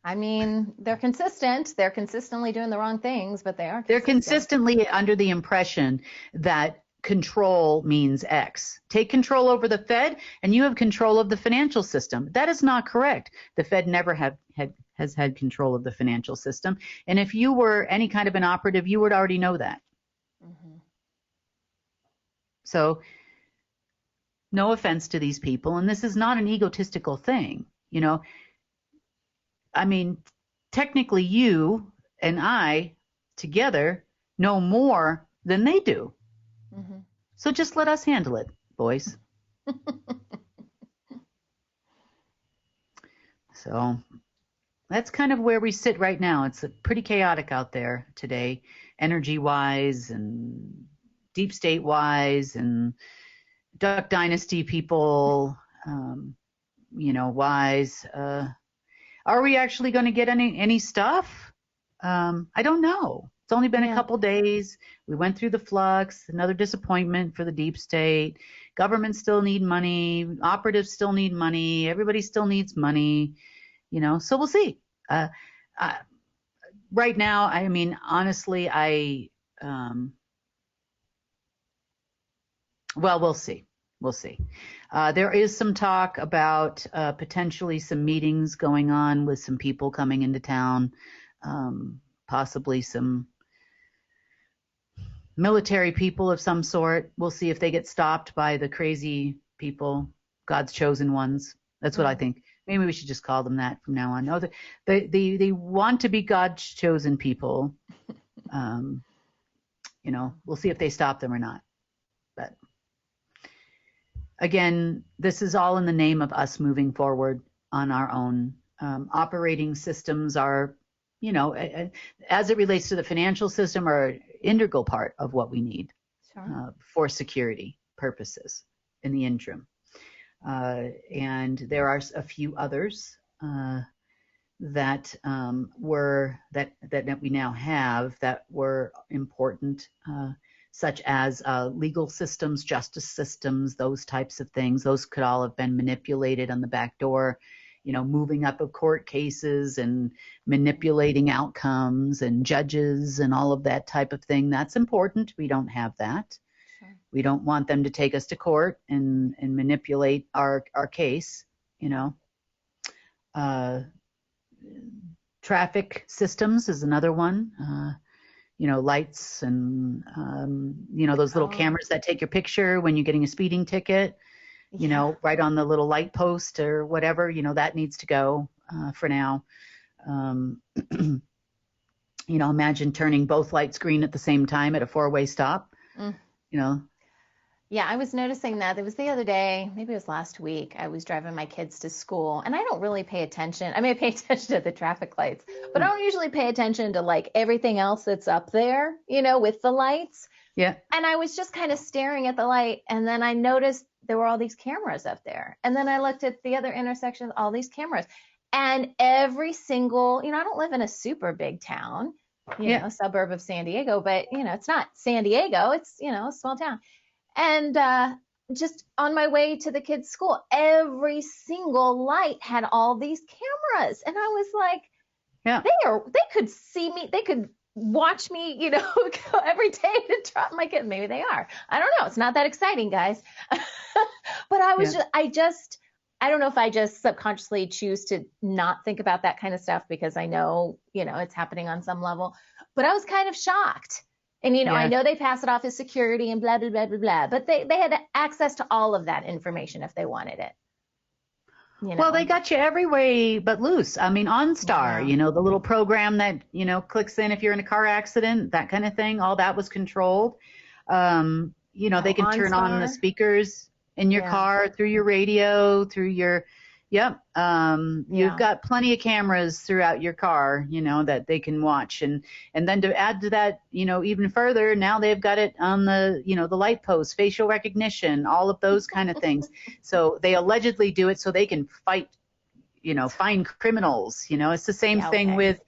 I mean, they're consistent. They're consistently doing the wrong things, but they are consistent. They're consistently under the impression that control means X. Take control over the Fed and you have control of the financial system. That is not correct. The Fed never has had control of the financial system. And if you were any kind of an operative, you would already know that. So no offense to these people. And this is not an egotistical thing. I mean, technically you and I together know more than they do. So just let us handle it, boys. So that's kind of where we sit right now. It's pretty chaotic out there today, energy-wise and deep state-wise and Duck Dynasty people, wise. Are we actually going to get any stuff? I don't know. It's only been a couple days. We went through the flux, another disappointment for the deep state. Governments still need money. Operatives still need money. Everybody still needs money, so we'll see. Right now, I mean, honestly, we'll see. We'll see. There is some talk about potentially some meetings going on with some people coming into town, possibly some military people of some sort. We'll see if they get stopped by the crazy people, God's chosen ones. That's what I think. Maybe we should just call them that from now on. No, they want to be God's chosen people. We'll see if they stop them or not. But again, this is all in the name of us moving forward on our own. Operating systems are, as it relates to the financial system, are an integral part of what we need for security purposes in the interim. And there are a few others that we now have that were important, such as legal systems, justice systems, those types of things. Those could all have been manipulated on the back door, moving up of court cases and manipulating outcomes and judges and all of that type of thing. That's important. We don't have that. We don't want them to take us to court and manipulate our case, Traffic systems is another one. Lights and, those little cameras that take your picture when you're getting a speeding ticket. you know, right on the little light post or whatever, you know, that needs to go for now. You know, imagine turning both lights green at the same time at a 4-way stop, you know. Yeah, I was noticing that. It was the other day, maybe it was last week, I was driving my kids to school, and I don't really pay attention. I mean, I pay attention to the traffic lights, but I don't usually pay attention to like everything else that's up there, you know, with the lights. Yeah. And I was just kind of staring at the light, and then I noticed there were all these cameras up there. And then I looked at the other intersection, all these cameras. And every single, you know, I don't live in a super big town, you know, suburb of San Diego, but, you know, it's not San Diego, it's, you know, a small town. And just on my way to the kids' school, every single light had all these cameras. And I was like, they could see me, they could watch me, you know, go every day to drop my kid. Maybe they are. I don't know. It's not that exciting, guys. But I was I don't know if I just subconsciously choose to not think about that kind of stuff because I know, you know, it's happening on some level, but I was kind of shocked. And, you know, I know they pass it off as security and blah, blah, blah, blah, blah, but they had access to all of that information if they wanted it. You know? Well, they got you every way but loose. I mean, OnStar, you know, the little program that, you know, clicks in if you're in a car accident, that kind of thing, all that was controlled. You know, they can turn on the speakers in your car, through your radio, through your, you've got plenty of cameras throughout your car, you know, that they can watch. And then to add to that, you know, even further, now they've got it on the, you know, the light posts, facial recognition, all of those kind of things. So they allegedly do it so they can fight, you know, find criminals, you know, it's the same thing with,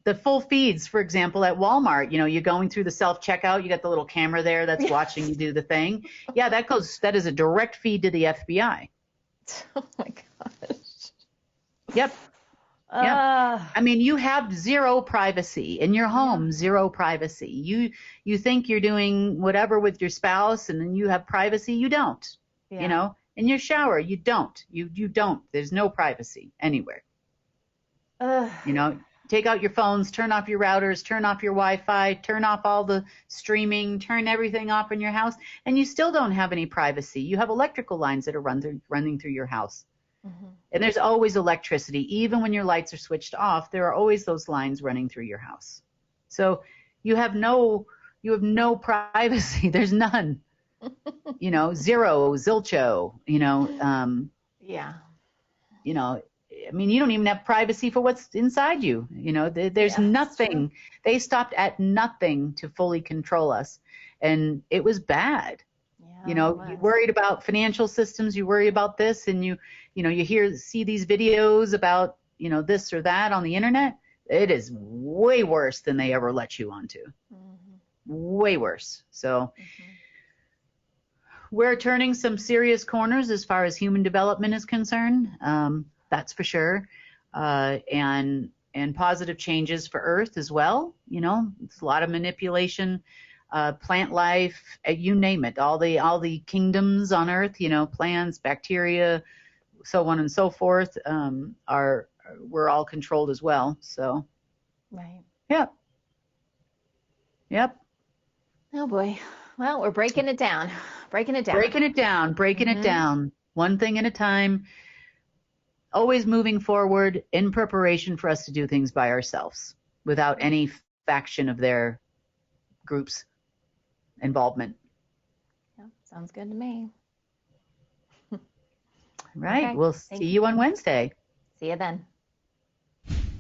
the full feeds, for example, at Walmart, you know, you're going through the self-checkout, you got the little camera there that's watching you do the thing. Yeah, that is a direct feed to the FBI. Oh my gosh. Yep. I mean, you have zero privacy in your home, zero privacy. You think you're doing whatever with your spouse and then you have privacy. You don't, you know, in your shower, you don't, you don't, there's no privacy anywhere. You know, take out your phones, turn off your routers, turn off your Wi-Fi, turn off all the streaming, turn everything off in your house, and you still don't have any privacy. You have electrical lines that are running through your house. And there's always electricity. Even when your lights are switched off, there are always those lines running through your house. So you have no privacy. There's none. You know, zero, zilcho, you know. You know, I mean, you don't even have privacy for what's inside you. You know, there's nothing. They stopped at nothing to fully control us. And it was bad. You know, you worried about financial systems, you worry about this, and you know, you see these videos about, you know, this or that on the internet. It is way worse than they ever let you onto. Way worse. So we're turning some serious corners as far as human development is concerned. That's for sure. And positive changes for Earth as well. You know, it's a lot of manipulation, plant life, you name it, all the kingdoms on Earth, you know, plants, bacteria, so on and so forth, we're all controlled as well. So, Yep. Oh boy. Well, we're breaking it down. Breaking it down. One thing at a time. Always moving forward in preparation for us to do things by ourselves without any faction of their group's involvement. Yeah, sounds good to me. Right. Okay. We'll see you on Wednesday. See you then.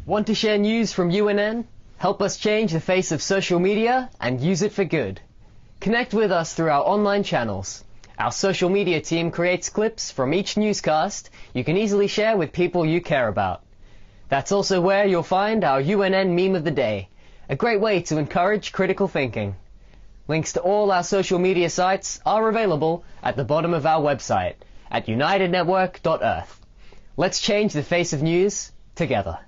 Want to share news from UNN? Help us change the face of social media and use it for good. Connect with us through our online channels. Our social media team creates clips from each newscast you can easily share with people you care about. That's also where you'll find our UNN Meme of the Day, a great way to encourage critical thinking. Links to all our social media sites are available at the bottom of our website at unitednetwork.earth. Let's change the face of news together.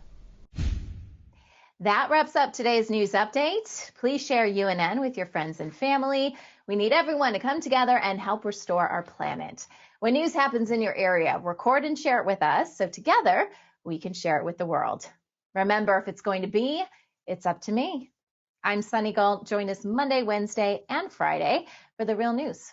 That wraps up today's news update. Please share UNN with your friends and family. We need everyone to come together and help restore our planet. When news happens in your area, record and share it with us so together we can share it with the world. Remember, if it's going to be, it's up to me. I'm Sunny Galt. Join us Monday, Wednesday, and Friday for the real news.